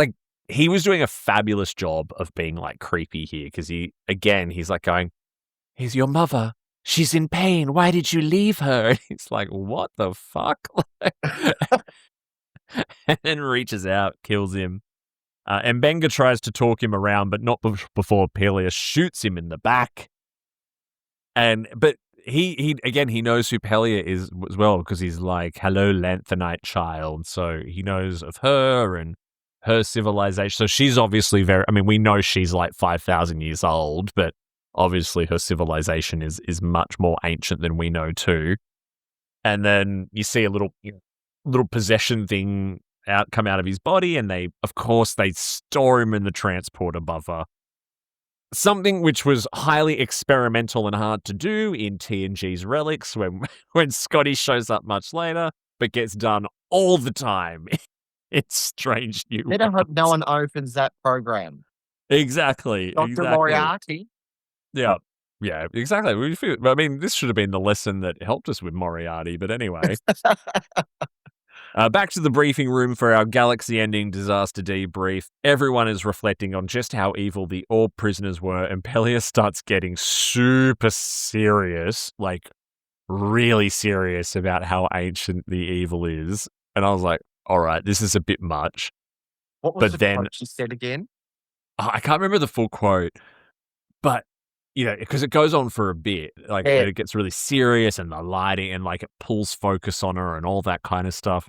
he was doing a fabulous job of being like creepy here because he's like going, he's your mother. She's in pain. Why did you leave her? And he's like, what the fuck? And then reaches out, kills him. And Benga tries to talk him around, but not before Peleus shoots him in the back. But he knows who Pelia is as well because he's like, hello, Lanthanite child. So he knows of her and her civilization. So she's obviously we know she's like 5,000 years old, but obviously her civilization is much more ancient than we know too. And then you see a little possession thing come out of his body, and they store him in the transporter buffer. Something which was highly experimental and hard to do in TNG's Relics when Scotty shows up much later, but gets done all the time. It's Strange New
Better hope
Worlds.
no one opens that program.
Exactly.
Dr. Moriarty.
Yeah. Yeah, exactly. This should have been the lesson that helped us with Moriarty, but anyway. Back to the briefing room for our galaxy-ending disaster debrief. Everyone is reflecting on just how evil the Orb prisoners were, and Peleus starts getting super serious, like really serious about how ancient the evil is. And I was like, all right, this is a bit much.
What was the quote she said again?
I can't remember the full quote, but because it goes on for a bit, it gets really serious and the lighting and it pulls focus on her and all that kind of stuff.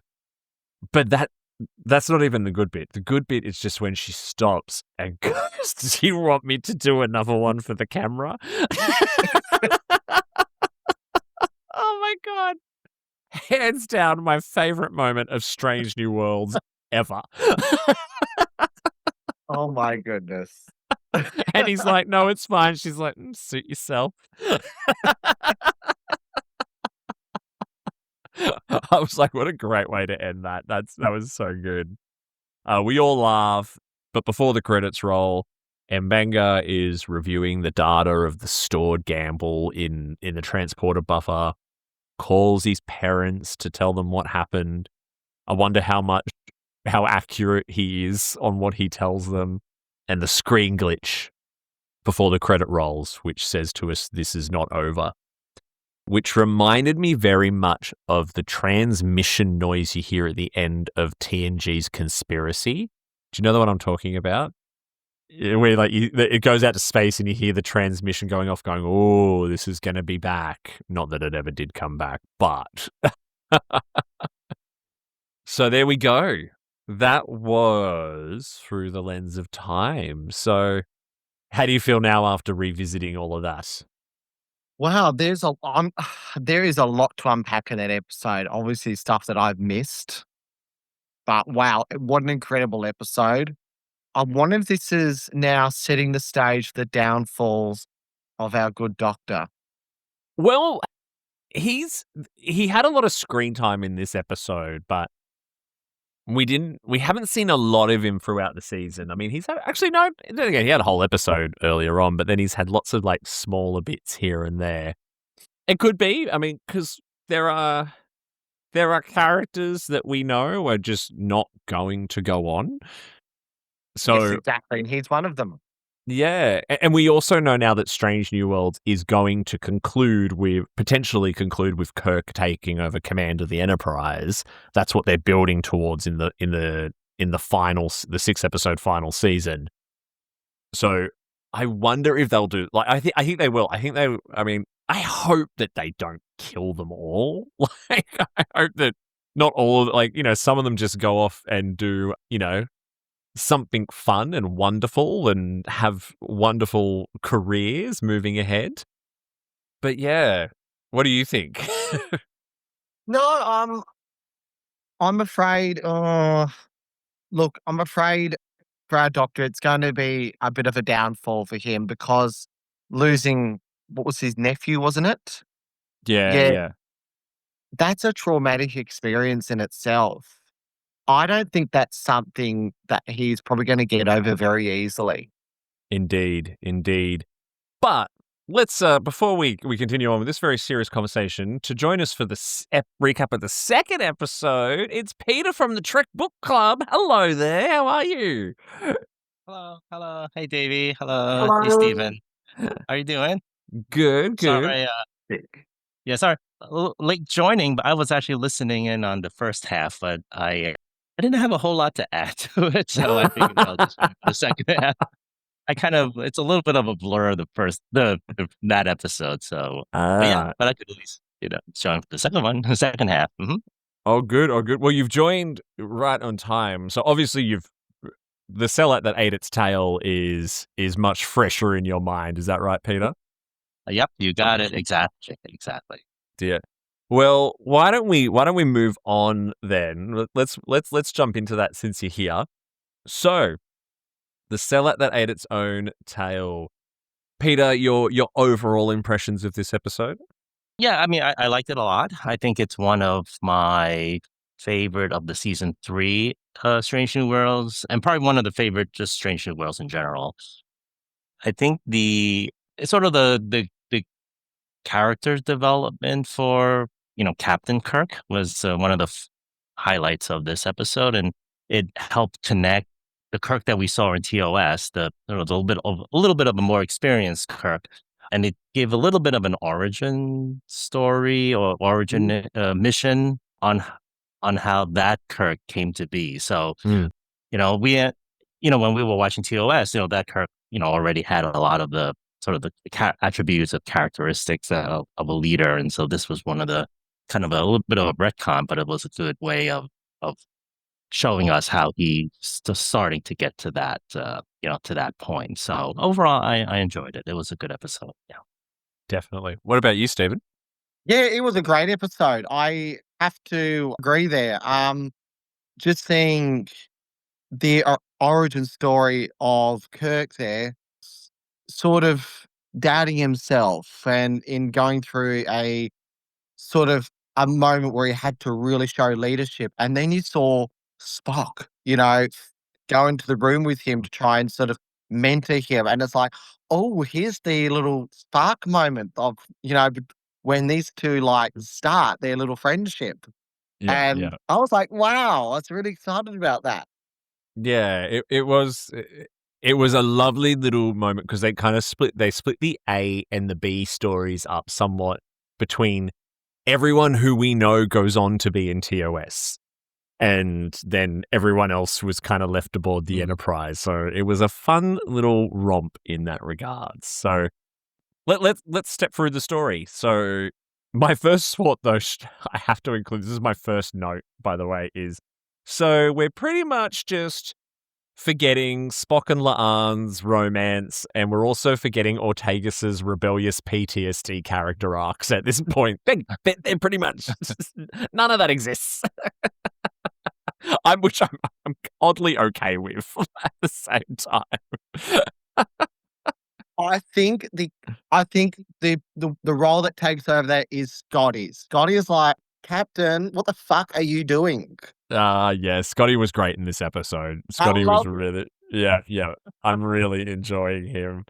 But that's not even the good bit. The good bit is just when she stops and goes, does he want me to do another one for the camera? Oh my God. Hands down, my favorite moment of Strange New Worlds ever.
Oh my goodness.
And he's like, no, it's fine. She's like, suit yourself. I was like, what a great way to end that. That was so good. We all laugh, but before the credits roll, Mbenga is reviewing the data of the stored gamble in the transporter buffer, calls his parents to tell them what happened. I wonder how much how accurate he is on what he tells them, and the screen glitch before the credit rolls, which says to us, "This is not over," which reminded me very much of the transmission noise you hear at the end of TNG's Conspiracy. Do you know the one I'm talking about? Where it goes out to space and you hear the transmission going off, going, "Oh, this is going to be back." Not that it ever did come back, but so there we go. That was Through the Lens of Time. So, how do you feel now after revisiting all of that?
Wow, there is a lot to unpack in that episode. Obviously, stuff that I've missed, but wow, what an incredible episode! I wonder if this is now setting the stage for the downfalls of our good doctor.
Well, he had a lot of screen time in this episode, but we haven't seen a lot of him throughout the season. I mean, actually no, then again, he had a whole episode earlier on, but then he's had lots of like smaller bits here and there. It could be, I mean, because there are characters that we know are just not going to go on. So
Yes, exactly, and he's one of them.
yeah, and we also know now that Strange New Worlds is going to potentially conclude with Kirk taking over command of the Enterprise. That's what they're building towards in the final, the 6-episode final season. So I wonder if they'll do, like, I think they will. I mean, I hope that they don't kill them all. Like, I hope that not all of, like, some of them just go off and do, something fun and wonderful and have wonderful careers moving ahead. But yeah, what do you think?
No, I'm afraid. Look, I'm afraid for our doctor, it's going to be a bit of a downfall for him because losing what was his nephew, wasn't it?
Yeah,
Yeah,
yeah.
that's a traumatic experience in itself. I don't think that's something that he's probably going to get over very easily.
Indeed, indeed. But let's before we continue on with this very serious conversation, to join us for the recap of the second episode, it's Peter from the Trek Book Club. Hello there. How are you?
Hello. Hey, Davey. Hello. Hey, Steven. How are you doing?
Good, good.
Sorry. Sorry. A little late joining, but I was actually listening in on the first half, but I didn't have a whole lot to add to it, so I figured I'll just join for the second half. It's a little bit of a blur, that episode, so, but I could at least, join for the second one, the second half. Mm-hmm.
Oh, good. Oh, good. Well, you've joined right on time. So obviously the sellout that ate its tail is much fresher in your mind. Is that right, Peter?
Yep, you got it. Exactly.
Dear. Well, why don't we move on then? Let's jump into that since you're here. So, the sellout that ate its own tail. Peter, your overall impressions of this episode?
Yeah, I mean, I liked it a lot. I think it's one of my favorite of the season 3 Strange New Worlds, and probably one of the favorite just Strange New Worlds in general. I think it's sort of the character development for Captain Kirk was one of the highlights of this episode, and it helped connect the Kirk that we saw in TOS, a little bit of a more experienced Kirk, and it gave a little bit of an origin story or origin mission on how that Kirk came to be. So, we when we were watching TOS, that Kirk already had a lot of the sort of the attributes of characteristics of a leader, and so this was one of the kind of a little bit of a retcon, but it was a good way of showing us how he's starting to get to that to that point. So overall, I enjoyed it. It was a good episode. Yeah,
definitely. What about you, Stephen?
Yeah, it was a great episode. I have to agree there. Just seeing the origin story of Kirk there, sort of doubting himself and in going through a sort of a moment where he had to really show leadership. And then you saw Spock, go into the room with him to try and sort of mentor him. And it's like, oh, here's the little spark moment of, when these two start their little friendship.
Yeah, yeah.
And I was like, wow, I was really excited about that.
Yeah, it was a lovely little moment because they split the A and the B stories up somewhat between everyone who we know goes on to be in TOS, and then everyone else was kind of left aboard the Enterprise. So it was a fun little romp in that regard. So let's step through the story. So my first thought, though, I have to include, this is my first note, by the way, is so we're pretty much just forgetting Spock and La'an's romance, and we're also forgetting Ortegas's rebellious PTSD character arcs at this point. They're pretty much none of that exists. Which I'm oddly okay with at the same time.
I think the role that takes over there is Scotty. Scotty is like, Captain, what the fuck are you doing?
Yeah, Scotty was great in this episode. Scotty was really, yeah. I'm really enjoying him.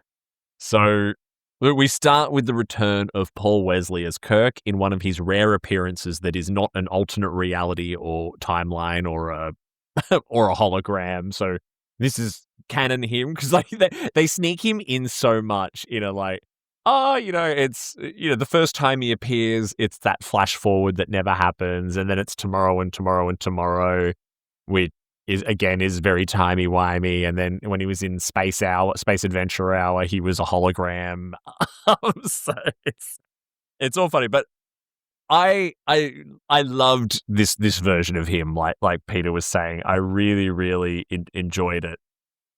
So we start with the return of Paul Wesley as Kirk in one of his rare appearances that is not an alternate reality or timeline or a or a hologram. So this is canon him because like they sneak him in so much, like, oh, it's, the first time he appears, it's that flash forward that never happens. And then it's tomorrow and tomorrow and tomorrow, which is very timey-wimey. And then when he was in Space Adventure Hour, he was a hologram. So it's all funny. But I loved this version of him, like Peter was saying. I really, really enjoyed it.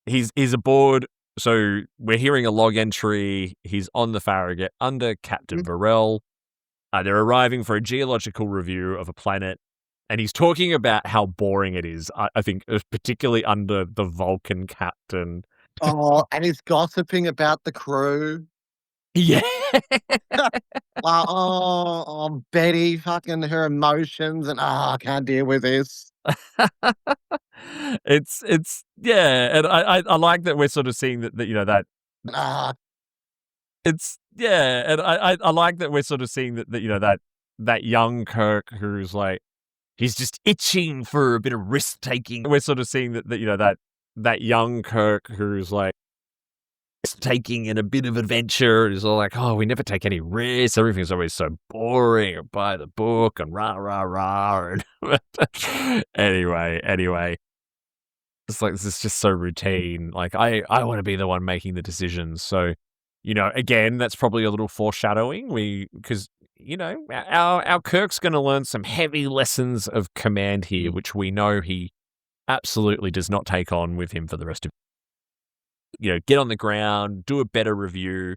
He's aboard. So we're hearing a log entry. He's on the Farragut under Captain Varel. They're arriving for a geological review of a planet, and he's talking about how boring it is. I think particularly under the Vulcan captain.
Oh, and he's gossiping about the crew.
Yeah.
Betty, fucking her emotions, and I can't deal with this.
It's yeah, and I like that we're sort of seeing that it's yeah, and I like that we're sort of seeing that young Kirk who's like he's just itching for a bit of risk taking. We're sort of seeing that young Kirk who's like taking and a bit of adventure. It's all like, oh, we never take any risks. Everything's always so boring or by the book and rah rah rah. And anyway, it's like this is just so routine. Like I want to be the one making the decisions. So, again, that's probably a little foreshadowing. Because our Kirk's going to learn some heavy lessons of command here, which we know he absolutely does not take on with him for the rest of. Get on the ground, do a better review.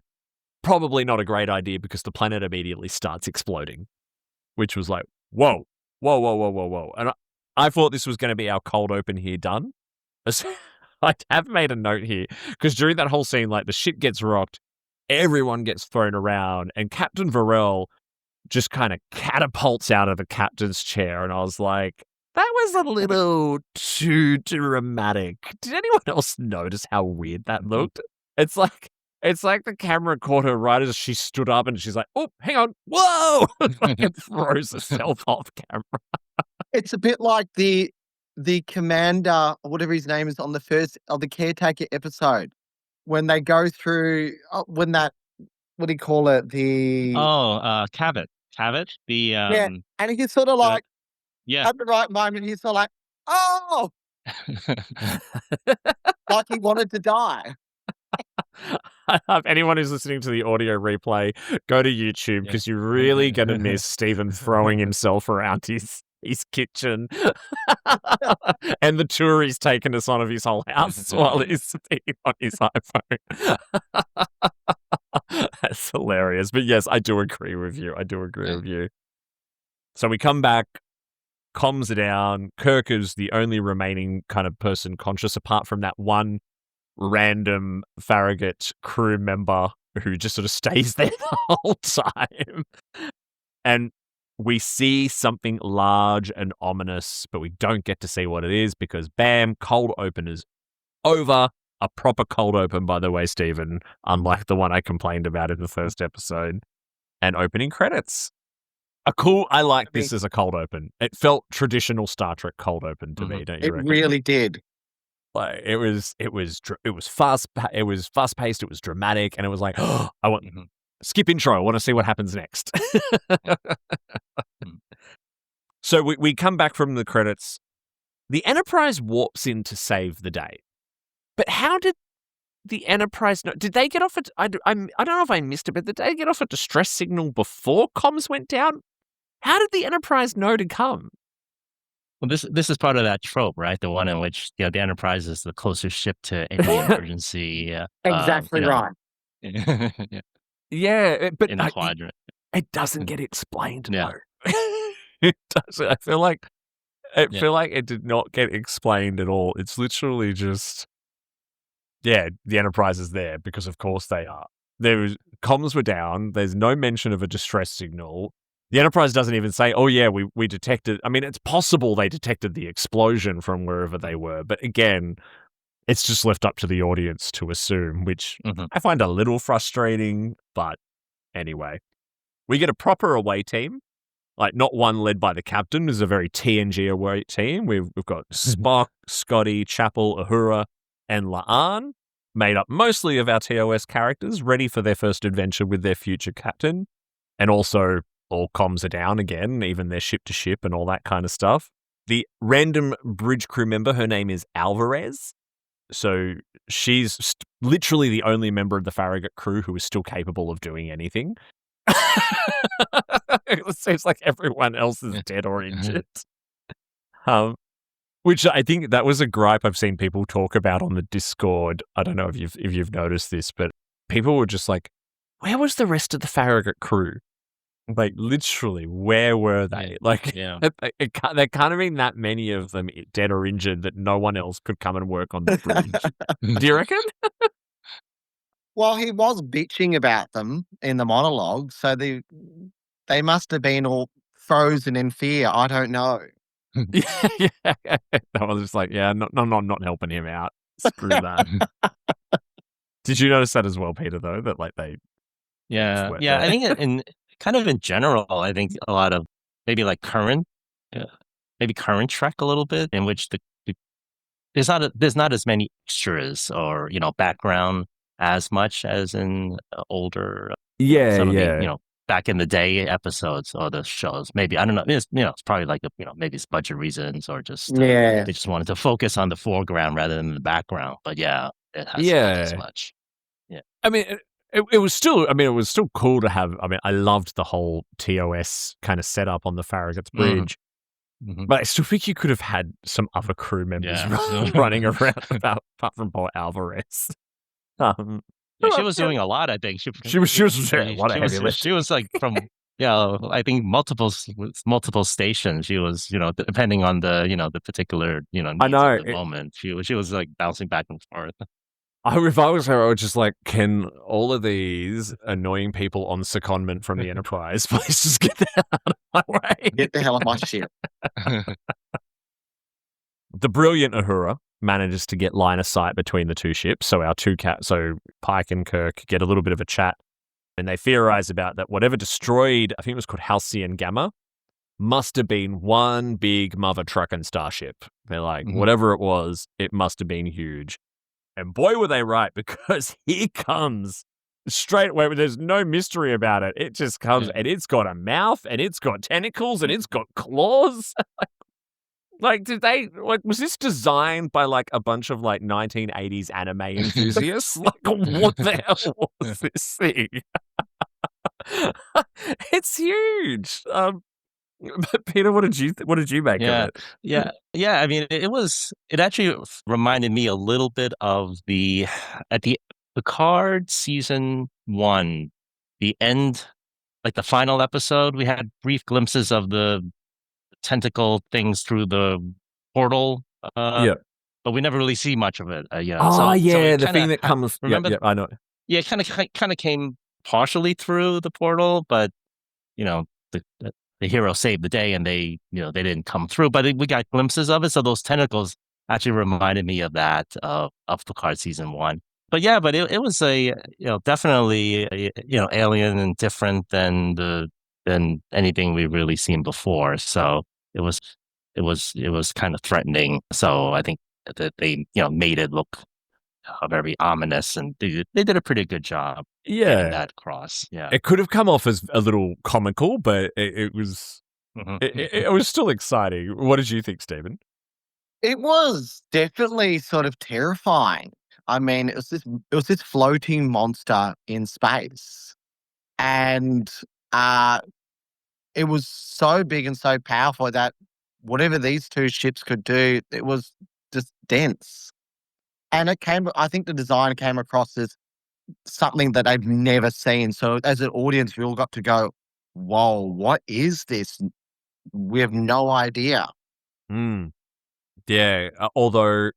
Probably not a great idea because the planet immediately starts exploding, which was like, whoa. And I thought this was going to be our cold open here done. I have made a note here because during that whole scene, like the ship gets rocked, everyone gets thrown around, and Captain Varel just kind of catapults out of the captain's chair. And I was like, that was a little too dramatic. Did anyone else notice how weird that looked? It's like the camera caught her right as she stood up and she's like, oh, hang on. Whoa! It throws herself off camera.
It's a bit like the commander, or whatever his name is, on the first of the caretaker episode. When they go through, when that, what do you call it?
Cabot. The
and he's sort of like,
yeah.
at the right moment, he's sort of like, oh, like he wanted to die.
If anyone who's listening to the audio replay, go to YouTube because you're really going to miss Stephen throwing himself around his kitchen and the tour he's taken us on of his whole house while he's being on his iPhone. That's hilarious. But yes, I do agree with you. So we come back. Comms are down. Kirk is the only remaining kind of person conscious apart from that one random Farragut crew member who just sort of stays there the whole time. And we see something large and ominous, but we don't get to see what it is because bam, cold open is over. A proper cold open, by the way, Stephen, unlike the one I complained about in the first episode. And opening credits. I like
I mean-
this as a cold open. It felt traditional Star Trek cold open to me, don't you
It
reckon?
really did.
Like it was fast paced, it was dramatic, and it was like, oh, I want skip intro, I want to see what happens next. So we come back from the credits. The Enterprise warps in to save the day. But how did the Enterprise know? Did they get off I don't know if I missed it, but did they get off a distress signal before comms went down? How did the Enterprise know to come?
Well, this is part of that trope, right? The one in which the Enterprise is the closest ship to any emergency.
Exactly right.
Yeah,
Yeah, but
in the quadrant.
it doesn't get explained.
Yeah.
No. It doesn't. I feel like it did not get explained at all. It's literally just, the Enterprise is there because of course they are. Comms were down. There's no mention of a distress signal. The Enterprise doesn't even say, oh yeah, we detected. I mean, it's possible they detected the explosion from wherever they were. But again, it's just left up to the audience to assume, which I find a little frustrating. But anyway, we get a proper away team. Like, not one led by the captain. It's a very TNG away team. We've got Spock, Scotty, Chapel, Uhura, and La'an, made up mostly of our TOS characters, ready for their first adventure with their future captain. And also, all comms are down again, even their ship to ship and all that kind of stuff. The random bridge crew member, her name is Alvarez. So she's literally the only member of the Farragut crew who is still capable of doing anything. It seems like everyone else is dead or injured. Which I think that was a gripe I've seen people talk about on the Discord. I don't know if you've noticed this, but people were just like, where was the rest of the Farragut crew? Like, literally, where were they? Like, there can't have been that many of them dead or injured that no one else could come and work on the bridge. Do you reckon?
Well, he was bitching about them in the monologue, so they must have been all frozen in fear. I don't know.
Yeah. I was just like, I'm not helping him out. Screw that. Did you notice that as well, Peter, though? That like they
I think in general, I think a lot of maybe like current Trek a little bit, in which there's not as many extras or background as much as in older the, back in the day episodes or the shows. Maybe, I don't know, it's probably like maybe it's budget reasons or just they just wanted to focus on the foreground rather than the background. But it has not as much.
I mean, it was still cool to have. I mean, I loved the whole TOS kind of setup on the Farragut's bridge. But I still think you could have had some other crew members running around apart from poor Alvarez.
She was doing a lot, I think.
She was doing a lot of heavy lifting.
She was like from I think multiple stations. She was, depending on the the particular needs
I know
of the moment. She was like bouncing back and forth.
If I was her, I would just like, can all of these annoying people on secondment from the Enterprise please just get the hell out of my way?
Get the hell out of my ship.
The brilliant Uhura manages to get line of sight between the two ships, so so Pike and Kirk get a little bit of a chat, and they theorize about that whatever destroyed, I think it was called Halcyon Gamma, must have been one big mother trucking starship. They're like, whatever it was, it must have been huge. And boy, were they right, because here comes straight away. There's no mystery about it. It just comes, and it's got a mouth, and it's got tentacles, and it's got claws. Like, was this designed by like a bunch of like 1980s anime enthusiasts? Like, what the hell was this thing? It's huge. But Peter, what did you make of it?
I mean, it actually reminded me a little bit of the Picard season 1, the end, like the final episode. We had brief glimpses of the tentacle things through the portal. But we never really see much of it.
The thing that comes. Remember? I know.
Yeah, it kind of came partially through the portal, but the hero saved the day, and they didn't come through, but we got glimpses of it. So those tentacles actually reminded me of that of Picard season 1. But it was a definitely alien and different than the than anything we've really seen before. So it was kind of threatening. So I think that they made it look very ominous, and they did a pretty good job getting
Yeah.
that across. Yeah.
It could have come off as a little comical, but it was it was still exciting. What did you think, Stephen?
It was definitely sort of terrifying. I mean, it was this floating monster in space, and it was so big and so powerful that whatever these two ships could do, it was just dense. And I think the design came across as something that I've never seen. So as an audience, we all got to go, whoa, what is this? We have no idea.
Mm. Yeah, although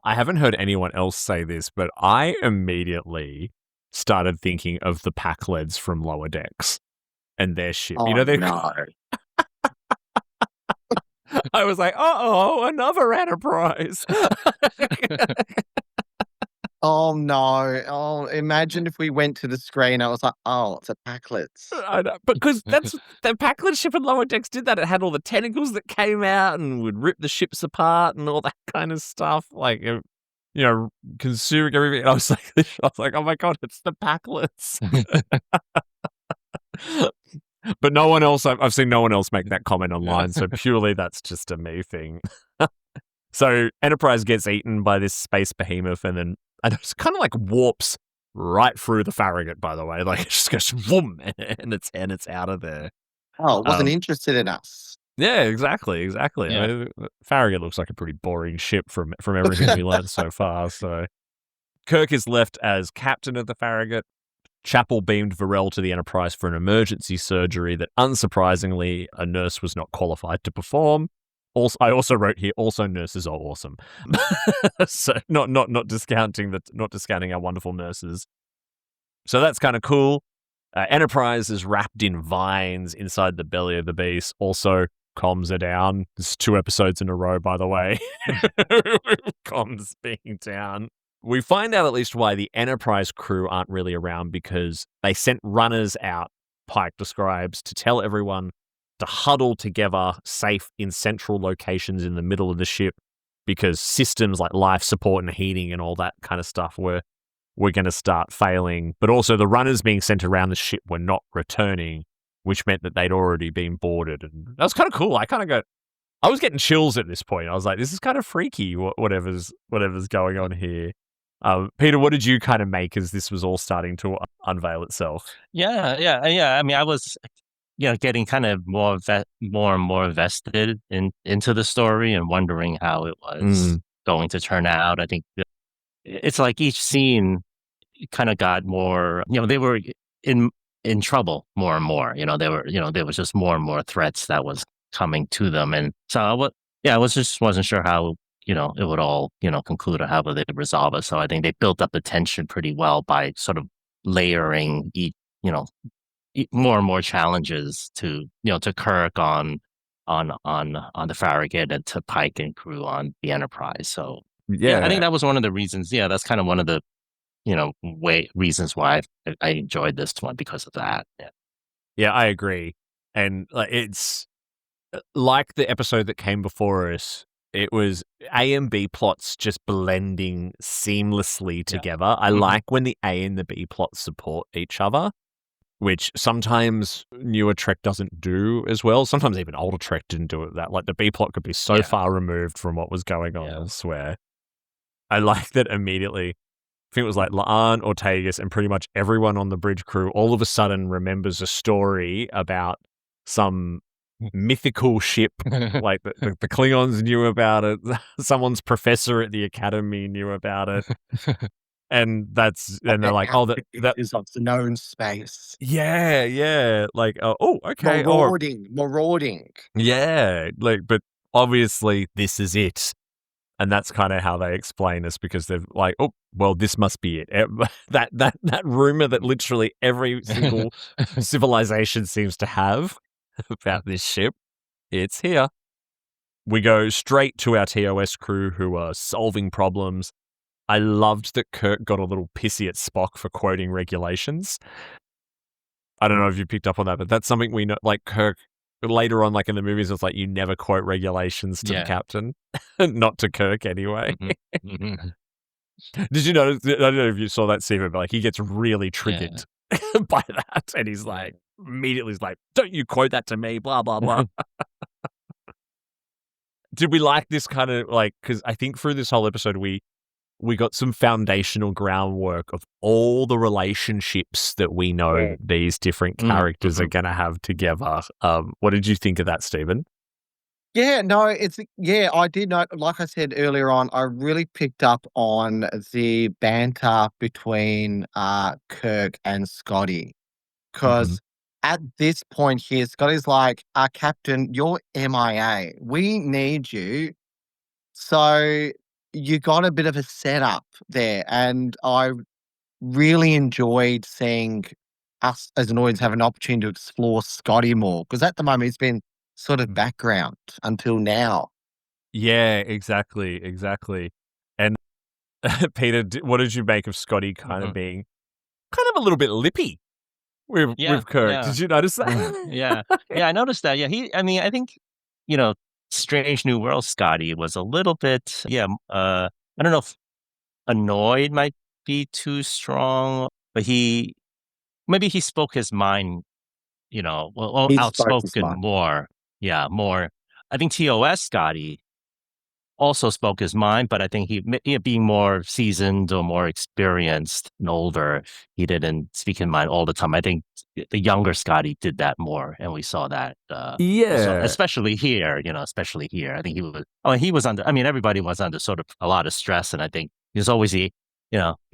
I haven't heard anyone else say this, but I immediately started thinking of the Pack-Leads from Lower Decks and their ship.
Oh,
They're
no.
I was like, uh-oh, another Enterprise.
Oh, no. Oh, imagine if we went to the screen. I was like, oh, it's a Pack-Leads.
I know, because that's the Pack-Lead ship in Lower Decks did that. It had all the tentacles that came out and would rip the ships apart and all that kind of stuff. Like, consuming everything. And I was like, oh my God, it's the Pack-Leads. But no one else, I've seen no one else make that comment online. So purely that's just a me thing. So Enterprise gets eaten by this space behemoth and it's kind of like warps right through the Farragut, by the way. Like it just goes boom and it's out of there.
Oh, it wasn't interested in us.
Yeah, exactly.
Yeah.
I mean, Farragut looks like a pretty boring ship from everything we learned so far. So Kirk is left as captain of the Farragut. Chapel beamed Varel to the Enterprise for an emergency surgery that, unsurprisingly, a nurse was not qualified to perform. Also, I also wrote here, also nurses are awesome. So not discounting our wonderful nurses. So that's kind of cool. Enterprise is wrapped in vines inside the belly of the beast. Also, comms are down. There's 2 episodes in a row, by the way. Comms being down. We find out at least why the Enterprise crew aren't really around, because they sent runners out, Pike describes, to tell everyone to huddle together safe in central locations in the middle of the ship, because systems like life support and heating and all that kind of stuff were going to start failing. But also the runners being sent around the ship were not returning, which meant that they'd already been boarded. And that was kind of cool. I was getting chills at this point. I was like, this is kind of freaky, whatever's going on here. Peter, what did you kind of make as this was all starting to unveil itself?
Yeah. I mean, I was, getting kind of more and more vested into the story and wondering how it was going to turn out. I think it's like each scene kind of got more. They were in trouble more and more. There was just more and more threats that was coming to them, and so I wasn't sure how it would all, conclude or how they would resolve it. So I think they built up the tension pretty well by sort of layering more and more challenges to Kirk on the Farragut and to Pike and crew on the Enterprise. So yeah, I think that was one of the reasons. Yeah, that's kind of one of the, reasons why I enjoyed this one, because of that.
Yeah, I agree. And it's like the episode that came before us. It was A and B plots just blending seamlessly together. I like when the A and the B plots support each other, which sometimes newer Trek doesn't do as well. Sometimes even older Trek didn't do it that. Like the B plot could be so far removed from what was going on elsewhere. I like that immediately. I think it was like La'an, Ortegas, and pretty much everyone on the bridge crew all of a sudden remembers a story about some mythical ship. Like the Klingons knew about it. Someone's professor at the academy knew about it. And they're like, oh, that
is of the known space.
Yeah. Like, okay.
Marauding.
Yeah. Like, but obviously this is it. And that's kind of how they explain this, because they're like, oh, well, this must be it. That rumor that literally every single civilization seems to have about this ship, it's here. We go straight to our TOS crew who are solving problems. I loved that Kirk got a little pissy at Spock for quoting regulations. I don't know if you picked up on that, but that's something we know. Like Kirk later on, like in the movies, it's like you never quote regulations to the captain, not to Kirk anyway. Did you notice? I don't know if you saw that scene, but like he gets really triggered by that, and he's like immediately, he's like, "Don't you quote that to me?" Blah blah blah. Did we like this kind of like? Because I think through this whole episode, we got some foundational groundwork of all the relationships that we know these different characters are going to have together. What did you think of that, Stephen?
Yeah, no, I did know, like I said earlier on, I really picked up on the banter between Kirk and Scotty. Because at this point here, Scotty's like, Captain, you're MIA. We need you. So you got a bit of a setup there. And I really enjoyed seeing us as an audience have an opportunity to explore Scotty more. Because at the moment, he's been sort of background until now.
Yeah, exactly. And Peter, what did you make of Scotty kind of being kind of a little bit lippy with Kirk?
Yeah.
Did you notice that?
Yeah, I noticed that. Yeah, I think, Strange New World Scotty was a little bit, I don't know if annoyed might be too strong, but maybe he spoke his mind,
He spoke his
outspoken
mind.
more. Yeah, more. I think TOS Scotty also spoke his mind, but I think he being more seasoned or more experienced and older, he didn't speak his mind all the time. I think the younger Scotty did that more, and we saw that. Especially here, I think he was under. I mean, everybody was under sort of a lot of stress, and I think there's always the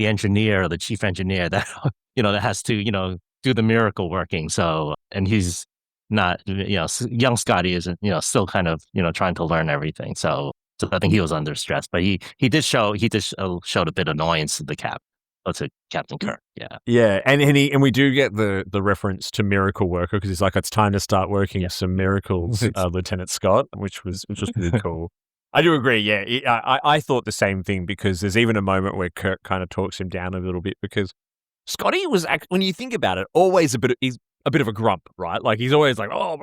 engineer or the chief engineer that that has to do the miracle working. So, and he's not, young Scotty isn't, still kind of trying to learn everything. So I think he was under stress, but he did showed a bit of annoyance to to Captain Kirk.
Yeah, and we do get the reference to miracle worker because he's like, it's time to start working some miracles, Lieutenant Scott, which was pretty cool. I do agree. Yeah, I thought the same thing because there's even a moment where Kirk kind of talks him down a little bit because Scotty was, when you think about it, always he's a bit of a grump, right? Like he's always like, oh,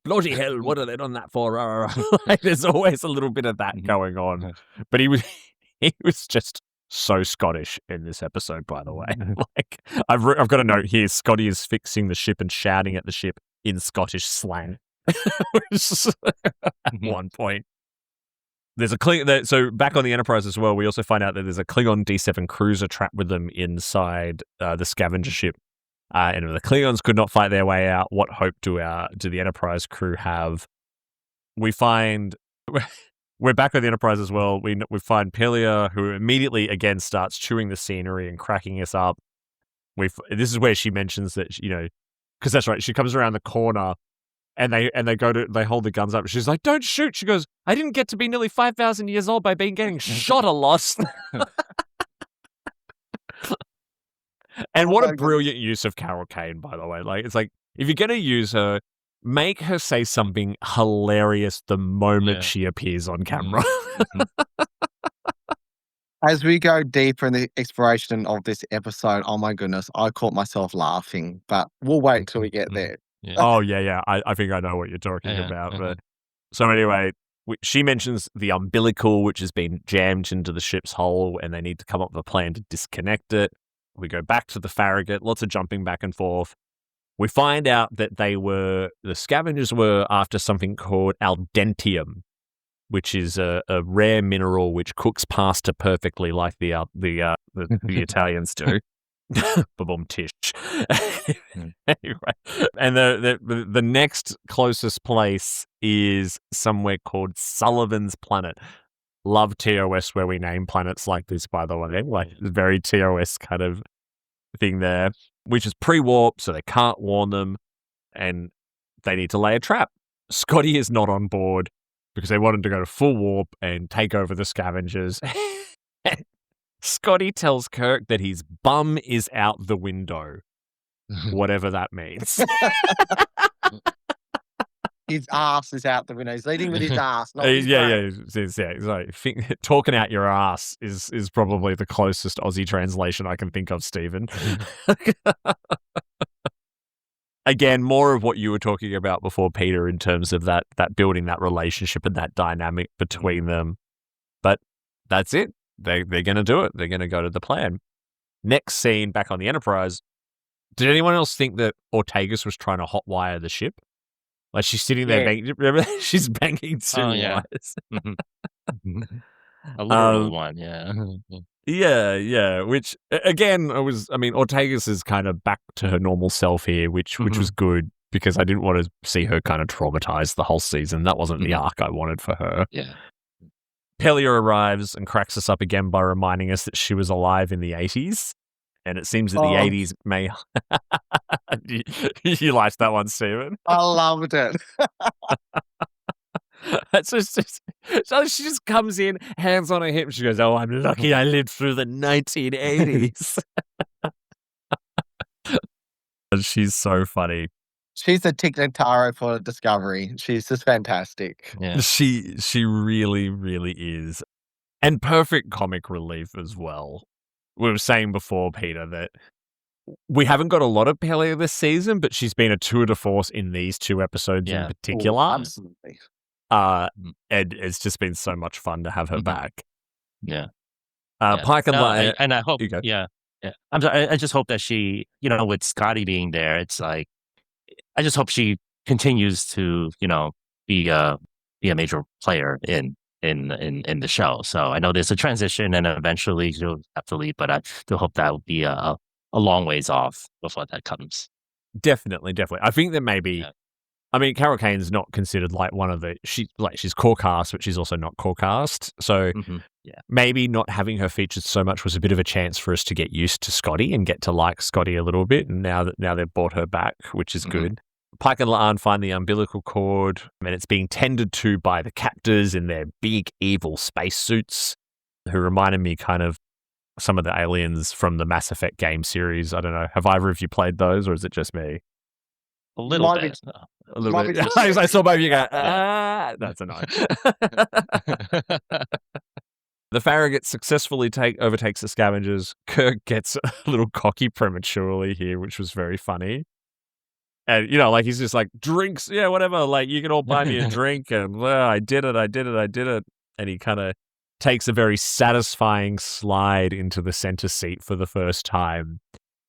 bloody hell, what are they done that for? Like there's always a little bit of that going on. But he was just so Scottish in this episode, by the way. Like I've got a note here. Scotty is fixing the ship and shouting at the ship in Scottish slang. At one point. There's a Klingon. So back on the Enterprise as well, we also find out that there's a Klingon D7 cruiser trapped with them inside the scavenger ship. And if the Klingons could not fight their way out, what hope do the Enterprise crew have? We find we're back on the Enterprise as well. We find Pelia, who immediately again starts chewing the scenery and cracking us up. This is where she mentions that because that's right. She comes around the corner. And they hold the guns up. She's like, "Don't shoot." She goes, "I didn't get to be nearly 5,000 years old by getting shot a lot." And what a brilliant use of Carol Kane, by the way. Like, it's like, if you're gonna use her, make her say something hilarious the moment she appears on camera.
As we go deeper in the exploration of this episode, oh my goodness, I caught myself laughing, but we'll wait till we get there.
Yeah.
Oh, yeah. I think I know what you're talking about. But so anyway, she mentions the umbilical, which has been jammed into the ship's hull, and they need to come up with a plan to disconnect it. We go back to the Farragut, lots of jumping back and forth. We find out that the scavengers were after something called aldentium, which is a rare mineral which cooks pasta perfectly, like the Italians do. Ba-boom tish. Anyway, and the next closest place is somewhere called Sullivan's Planet. Love TOS where we name planets like this, by the way. Like very TOS kind of thing there, which is pre-warp, so they can't warn them, and they need to lay a trap. Scotty is not on board because they wanted to go to full warp and take over the scavengers. Scotty tells Kirk that his bum is out the window, whatever that means.
His ass is out the window. He's leading with his ass, not his
brain. He's like, talking out your ass is probably the closest Aussie translation I can think of, Stephen. again, more of what you were talking about before, Peter, in terms of that building that relationship and that dynamic between them. But that's it. They're going to do it. They're going to go to the plan. Next scene, back on the Enterprise. Did anyone else think that Ortegas was trying to hotwire the ship? Like she's sitting there banging. Remember, she's banging two wires.
A literal one, yeah.
Yeah. Which again, Ortegas is kind of back to her normal self here, which was good because I didn't want to see her kind of traumatized the whole season. That wasn't the arc I wanted for her.
Yeah.
Pelia arrives and cracks us up again by reminding us that she was alive in the 80s. And it seems that the 80s may... you liked that one, Stephen?
I loved it.
So she just comes in, hands on her hip, and she goes, "Oh, I'm lucky I lived through the 1980s." She's so funny.
She's a Tic Notaro for Discovery. She's just fantastic.
Yeah.
She really, really is. And perfect comic relief as well. We were saying before, Peter, that we haven't got a lot of Pelia this season, but she's been a tour de force in these 2 episodes in particular.
Oh, absolutely.
And it's just been so much fun to have her back.
Yeah.
Pike and Light.
And I hope, yeah. I'm sorry, I just hope that she, with Scotty being there, it's like, I just hope she continues to, be a major player in the show. So I know there's a transition and eventually she'll have to leave, but I still hope that will be a long ways off before that comes.
Definitely. I think that maybe, Carol Kane's not considered like one of the, she's core cast, but she's also not core cast. So maybe not having her featured so much was a bit of a chance for us to get used to Scotty and get to like Scotty a little bit. And now they've brought her back, which is good. Pike and La'an find the umbilical cord, and it's being tended to by the captors in their big evil spacesuits, who reminded me kind of some of the aliens from the Mass Effect game series. I don't know. Have either of you played those, or is it just me?
A little bit.
A little bit. I saw both of you go, that's annoying. The Farragut successfully overtakes the scavengers. Kirk gets a little cocky prematurely here, which was very funny. And, he's just like, drinks, yeah, whatever. Like, you can all buy me a drink. And I did it. And he kind of takes a very satisfying slide into the center seat for the first time.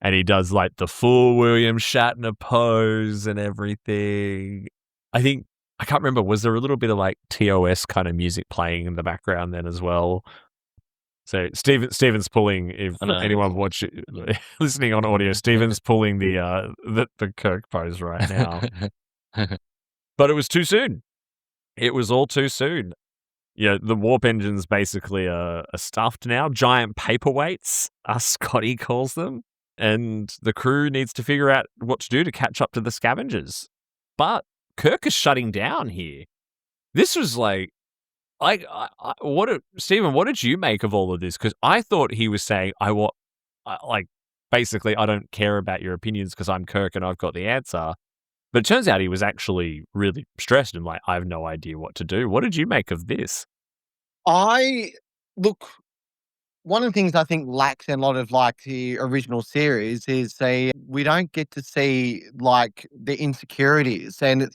And he does like the full William Shatner pose and everything. I can't remember, was there a little bit of like TOS kind of music playing in the background then as well? So Stephen's pulling, if anyone listening on audio, Stephen's pulling the Kirk pose right now. But it was too soon. It was all too soon. The warp engines basically are stuffed now. Giant paperweights, Scotty calls them. And the crew needs to figure out what to do to catch up to the scavengers. But Kirk is shutting down here. This was like, Stephen, what did you make of all of this? Because I thought he was saying, basically, I don't care about your opinions because I'm Kirk and I've got the answer. But it turns out he was actually really stressed and like, I have no idea what to do. What did you make of this?
One of the things I think lacks in a lot of like the original series is we don't get to see like the insecurities, and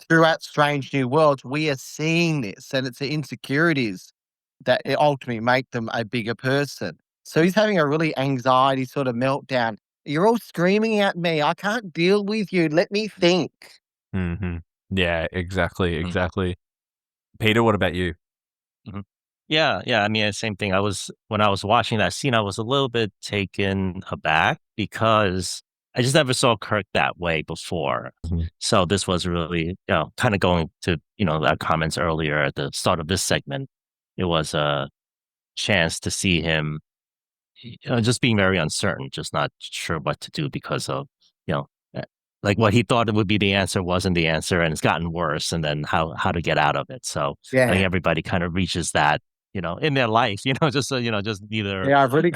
throughout Strange New Worlds we are seeing this, and it's the insecurities that ultimately make them a bigger person. So he's having a really anxiety sort of meltdown. You're all screaming at me. I can't deal with you. Let me think.
Mm-hmm. Yeah, exactly. Peter, what about you?
Mm-hmm. Yeah. Same thing. When I was watching that scene, I was a little bit taken aback because I just never saw Kirk that way before.
Mm-hmm.
So this was really, kind of going to, our comments earlier at the start of this segment. It was a chance to see him, just being very uncertain, just not sure what to do because of, like what he thought it would be the answer wasn't the answer, and it's gotten worse, and then how to get out of it. So I think everybody kind of reaches that, in their life, just either
I've really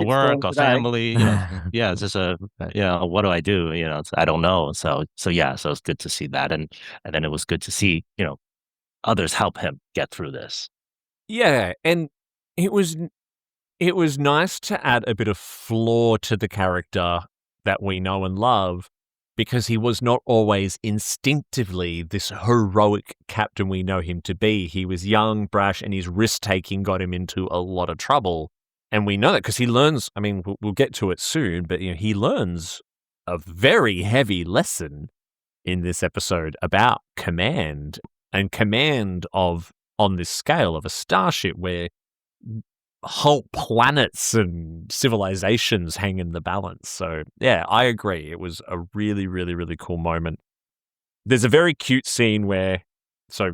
work or family, it's just what do I do? I don't know. So it's good to see that, and then it was good to see others help him get through this.
Yeah, and it was nice to add a bit of flaw to the character that we know and love. because he was not always instinctively this heroic captain we know him to be. He was young, brash, and his risk-taking got him into a lot of trouble. And we know that because he learns, I mean, we'll get to it soon, but he learns a very heavy lesson in this episode about command and command on this scale of a starship where whole planets and civilizations hang in the balance. So yeah, I agree. It was a really, really, really cool moment. There's a very cute scene where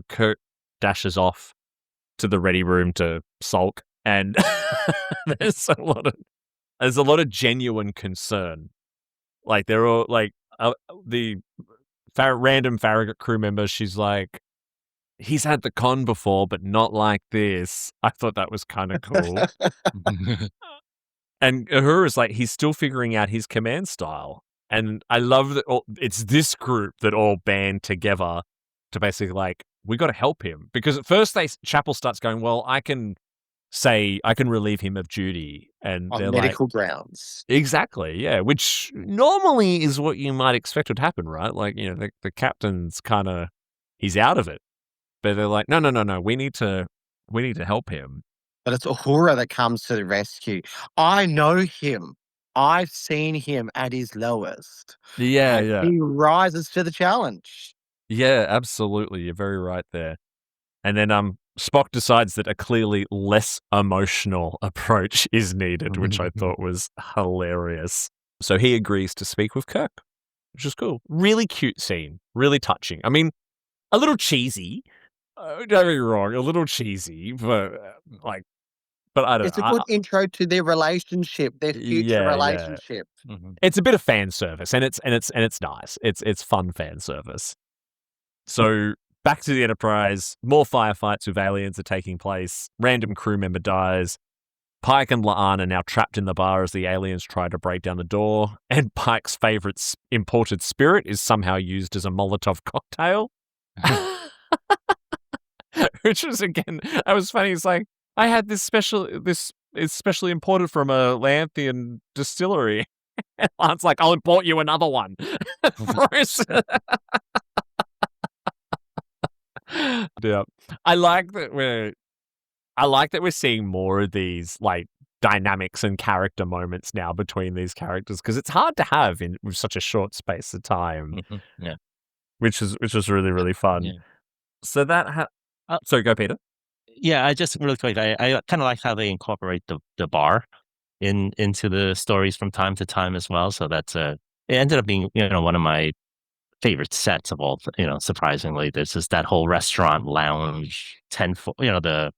Kirk dashes off to the ready room to sulk, and there's a lot of genuine concern. Like they're all like the random Farragut crew member. She's like, he's had the con before, but not like this. I thought that was kind of cool. And Uhura's like, he's still figuring out his command style. And I love that it's this group that all band together to basically like, we got to help him. Because at first Chapel starts going, well, I can relieve him of duty. And
On
they're
medical
like,
grounds.
exactly, yeah. Which normally is what you might expect would happen, right? Like, the captain's kind of, he's out of it. But they're like, no, we need to help him.
But it's Uhura that comes to the rescue. I know him. I've seen him at his lowest.
Yeah,
And
yeah.
he rises to the challenge.
Yeah, absolutely. You're very right there. And then Spock decides that a clearly less emotional approach is needed, which I thought was hilarious. So he agrees to speak with Kirk, which is cool. Really cute scene. Really touching. I mean, a little cheesy. Don't get me wrong, a little cheesy, but I don't
It's a
know.
good intro to their relationship, their future
Yeah.
relationship.
It's a bit of fan service, and it's nice. It's fun fan service. So back to the Enterprise, more firefights with aliens are taking place. Random crew member dies. Pike and La'an are now trapped in the bar as the aliens try to break down the door. And Pike's favorite imported spirit is somehow used as a Molotov cocktail. Which was, again, that was funny. It's like, I had this is specially imported from a Lanthian distillery. And Lance like, I'll import you another one. Yeah. I like that we're seeing more of these like dynamics and character moments now between these characters, because it's hard to have with such a short space of time.
Yeah.
Which was really, really fun.
Yeah.
So that sorry, go Peter.
Yeah, I just really quick. I kind of like how they incorporate the bar into the stories from time to time as well. So that's it ended up being one of my favorite sets of all. Surprisingly, this is that whole restaurant lounge 10 foot. The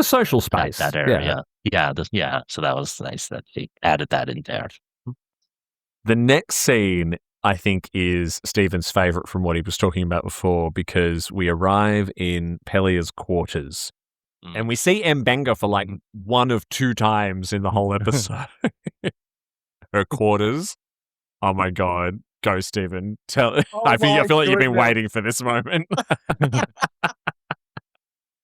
social space
that area. Yeah. So that was nice that they added that in there.
The next scene, I think, is Stephen's favorite from what he was talking about before, because we arrive in Pelia's quarters and we see M'Benga for like one of two times in the whole episode. Her quarters. Oh my God. Go, Stephen. I feel like you've been waiting for this moment.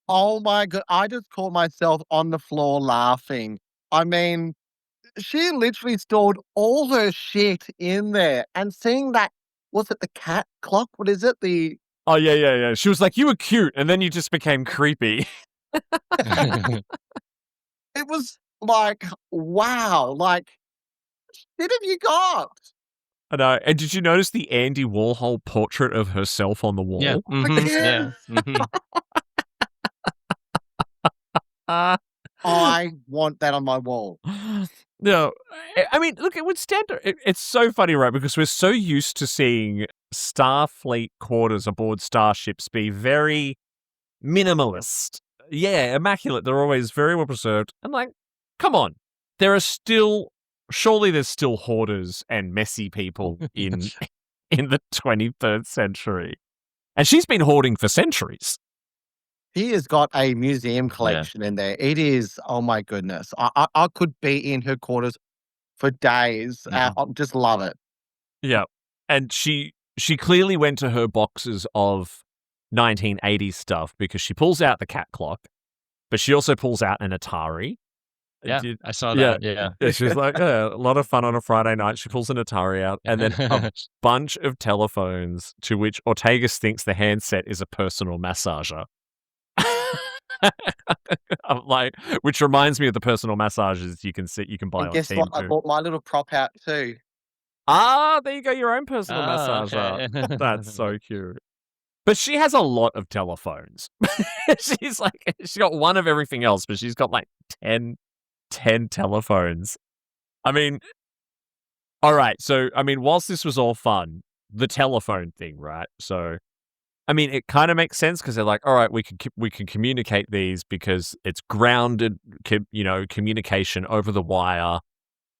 Oh my God. I just caught myself on the floor laughing. I mean, she literally stored all her shit in there, and seeing that, was it the cat clock? What is it?
Oh, yeah. She was like, you were cute, and then you just became creepy.
It was like, wow, like, what have you got?
I know. And did you notice the Andy Warhol portrait of herself on the wall?
Yeah. Yeah.
I want that on my wall.
No, I mean, look, it would stand. It's so funny, right? Because we're so used to seeing Starfleet quarters aboard starships be very minimalist. Yeah, immaculate. They're always very well preserved. And like, come on, surely there's still hoarders and messy people in the 23rd century. And she's been hoarding for centuries.
He has got a museum collection in there. It is, oh my goodness. I could be in her quarters for days. I just love it.
Yeah. And she clearly went to her boxes of 1980s stuff, because she pulls out the cat clock, but she also pulls out an Atari.
Yeah,
Did-
I saw
yeah.
that. Yeah.
Yeah, she was like, yeah, a lot of fun on a Friday night. She pulls an Atari out and then a bunch of telephones to which Ortegas thinks the handset is a personal massager. I'm like, which reminds me of the personal massages you can buy
And
on
guess what? I
Temu.
bought my little prop out too.
Ah, there you go, your own personal
Oh,
massager.
okay.
That's so cute. But she has a lot of telephones. She's got one of everything else, but she's got like 10 telephones. I mean, all right. So, I mean, whilst this was all fun, the telephone thing, right? So, I mean, it kind of makes sense because they're like, all right, we can communicate these because it's grounded, communication over the wire.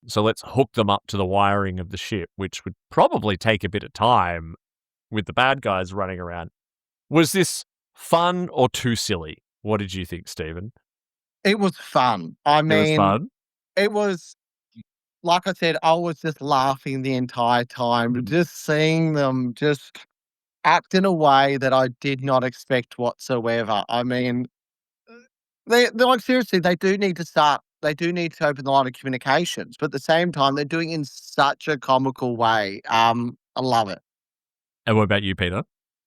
So let's hook them up to the wiring of the ship, which would probably take a bit of time with the bad guys running around. Was this fun or too silly? What did you think, Stephen?
It was fun. I
It was
mean,
fun.
it was, like I said, I was just laughing the entire time, just seeing them just act in a way that I did not expect whatsoever. I mean, they're like, seriously, they do need to open the line of communications, but at the same time, they're doing it in such a comical way. I love it.
And what about you, Peter?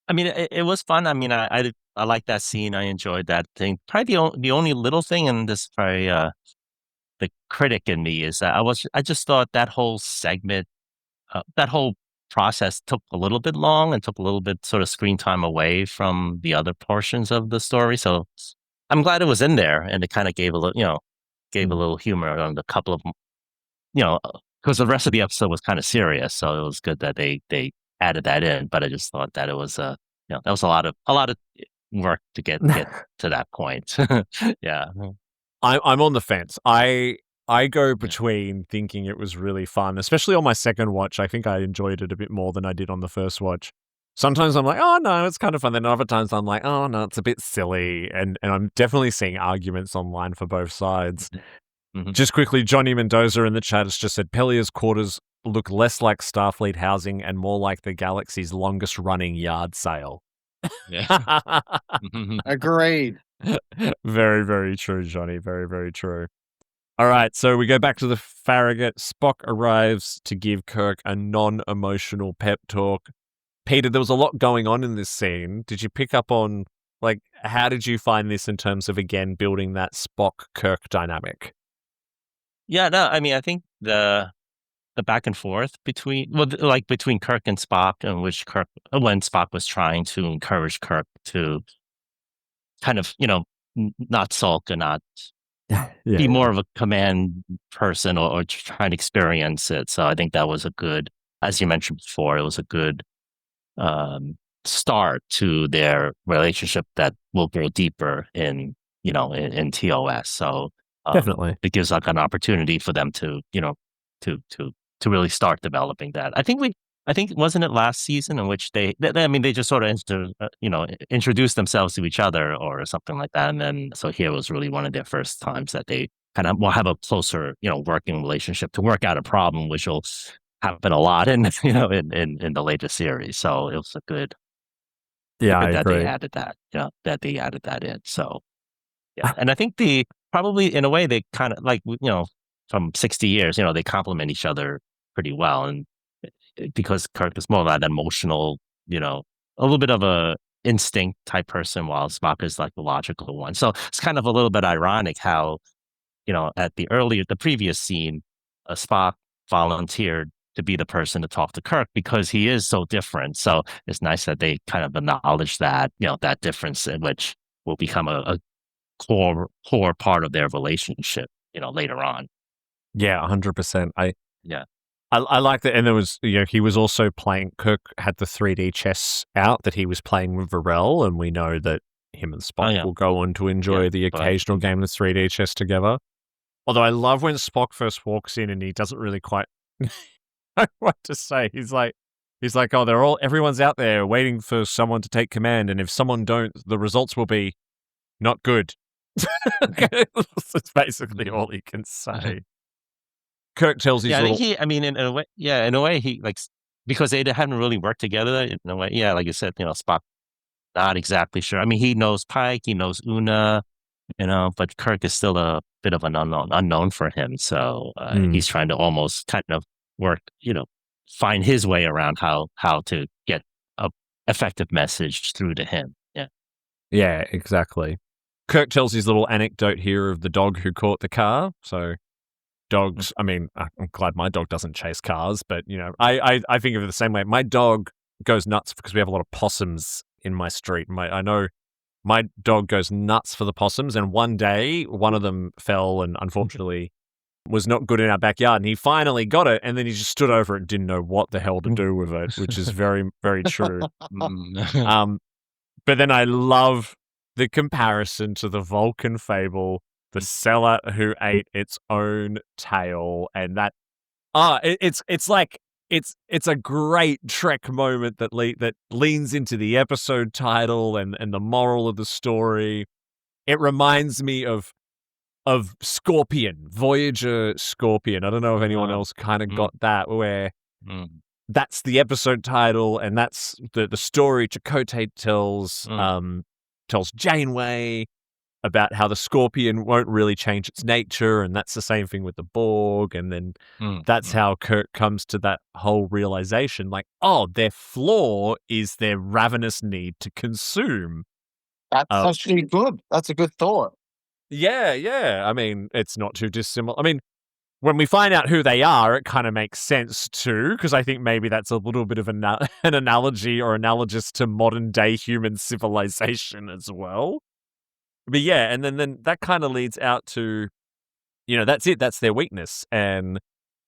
I mean, it was fun. I mean, I like that scene. I enjoyed that thing. Probably the only little thing, and this probably the critic in me is that I just thought that whole segment, that whole process took a little bit long and took a little bit sort of screen time away from the other portions of the story. So I'm glad it was in there, and it kind of gave a little, gave a little humor on the couple of, because the rest of the episode was kind of serious. So it was good that they added that in. But I just thought that it was that was a lot of work to get to that point. Yeah.
I'm on the fence. I go between thinking it was really fun, especially on my second watch. I think I enjoyed it a bit more than I did on the first watch. Sometimes I'm like, oh no, it's kind of fun. Then other times I'm like, oh no, it's a bit silly. And I'm definitely seeing arguments online for both sides.
Mm-hmm.
Just quickly, Johnny Mendoza in the chat has just said Pellia's quarters look less like Starfleet housing and more like the galaxy's longest running yard sale.
Yeah.
Agreed.
Very, very true, Johnny. Very, very true. All right, so we go back to the Farragut. Spock arrives to give Kirk a non-emotional pep talk. Peter, there was a lot going on in this scene. Did you pick up on, how did you find this in terms of, again, building that Spock-Kirk dynamic?
Yeah, no, I mean, I think the back and forth between Kirk and Spock, in which when Spock was trying to encourage Kirk to kind of, not sulk and not be more of a command person or try and experience it. So I think that was a good, as you mentioned before, it was a good start to their relationship that will grow deeper in TOS. So
Definitely,
it gives like an opportunity for them to to really start developing that. I think wasn't it last season in which they just sort of introduced themselves to each other or something like that, and then so here was really one of their first times that they kind of will have a closer working relationship to work out a problem, which will happen a lot in in the later series. So it was a good
I
that
agree.
they added that that they added that in. So yeah, and I think probably in a way they kind of from 60 years they complement each other pretty well, and because Kirk is more of that emotional, a little bit of a instinct type person, while Spock is like the logical one. So it's kind of a little bit ironic how, at the previous scene, Spock volunteered to be the person to talk to Kirk because he is so different. So it's nice that they kind of acknowledge that, that difference, in which will become a core part of their relationship, later on.
Yeah, 100%.
Yeah.
I like that. And there was, he was also playing, Kirk had the 3D chess out that he was playing with Varel, and we know that him and Spock will go on to enjoy the occasional game of 3D chess together. Although I love when Spock first walks in and he doesn't really quite know what to say. He's like, oh, everyone's out there waiting for someone to take command, and if someone don't, the results will be not good. That's basically all he can say. Kirk tells his
I think in a way, he because they haven't really worked together in a way. Yeah, like you said, Spock, not exactly sure. I mean, he knows Pike, he knows Una, but Kirk is still a bit of an unknown for him. So he's trying to almost kind of work, find his way around how to get a effective message through to him. Yeah.
Yeah, exactly. Kirk tells his little anecdote here of the dog who caught the car. So dogs, I mean, I'm glad my dog doesn't chase cars, but I think of it the same way. My dog goes nuts because we have a lot of possums in my street. I know my dog goes nuts for the possums, and one day one of them fell and unfortunately was not good in our backyard, and he finally got it, and then he just stood over it and didn't know what the hell to do with it, which is very, very true. But then I love the comparison to the Vulcan fable, the cellar who ate its own tail, and that it's like it's a great Trek moment that leans into the episode title and the moral of the story. It reminds me of Scorpion, Voyager Scorpion. I don't know if anyone else kind of got that, where that's the episode title and that's the story Chakotay tells Janeway about how the Scorpion won't really change its nature, and that's the same thing with the Borg, and then that's how Kirk comes to that whole realization, like, oh, their flaw is their ravenous need to consume.
That's actually good. That's a good thought.
Yeah. I mean, it's not too dissimilar. I mean, when we find out who they are, it kind of makes sense too, because I think maybe that's a little bit of an analogy or analogous to modern day human civilization as well. But yeah, and then that kind of leads out to, that's it. That's their weakness. And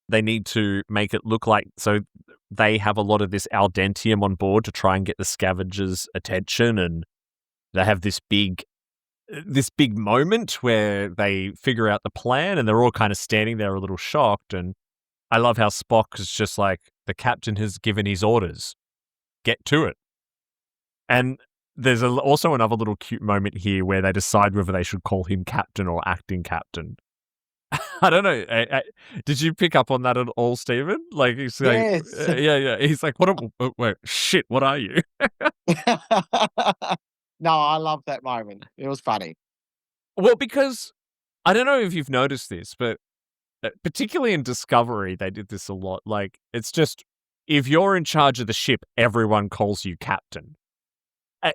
they need to make it look like, so they have a lot of this Aldentium on board to try and get the scavengers' attention. And they have this big moment where they figure out the plan, and they're all kind of standing there a little shocked. And I love how Spock is just like, the captain has given his orders. Get to it. And there's also another little cute moment here where they decide whether they should call him captain or acting captain. I don't know. Did you pick up on that at all, Stephen? Like, he's like,
Yes.
yeah. He's like, wait, shit, what are you?
No, I love that moment. It was funny.
Well, because I don't know if you've noticed this, but particularly in Discovery, they did this a lot. Like, it's just, if you're in charge of the ship, everyone calls you captain.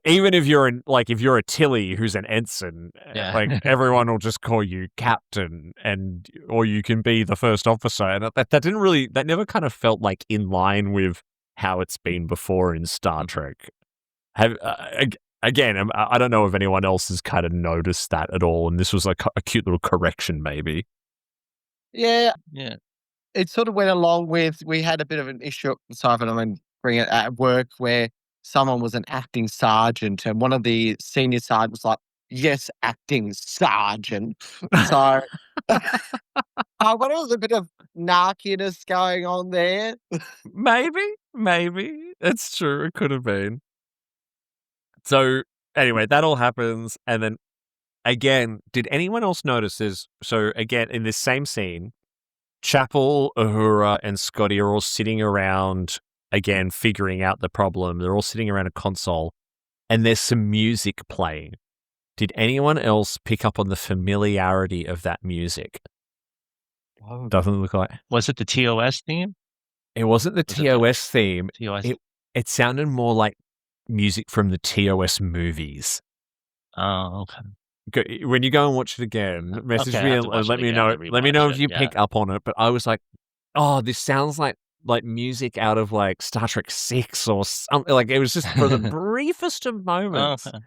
Even if you're if you're a Tilly who's an ensign, like everyone will just call you captain, or you can be the first officer. And that never kind of felt like in line with how it's been before in Star Trek. Again, I don't know if anyone else has kind of noticed that at all, and this was a cute little correction, maybe.
Yeah.
Yeah.
It sort of went along with, we had a bit of an issue, bring it at work, where someone was an acting sergeant, and one of the senior sergeants was like, yes, acting sergeant. So I wonder if there was a bit of narkiness going on there.
Maybe. It's true. It could have been. So anyway, that all happens. And then again, did anyone else notice this? So again, in this same scene, Chapel, Uhura, and Scotty are all sitting around, again, figuring out the problem. They're all sitting around a console, and there's some music playing. Did anyone else pick up on the familiarity of that music? Doesn't look like.
Was it the TOS theme?
It wasn't the TOS theme.
TOS.
It sounded more like music from the TOS movies.
Oh, okay.
When you go and watch it again, message me and let me know. Let me know if you pick up on it. But I was like, oh, this sounds like music out of like Star Trek 6 or something. Like, it was just for the briefest of moments.
Okay.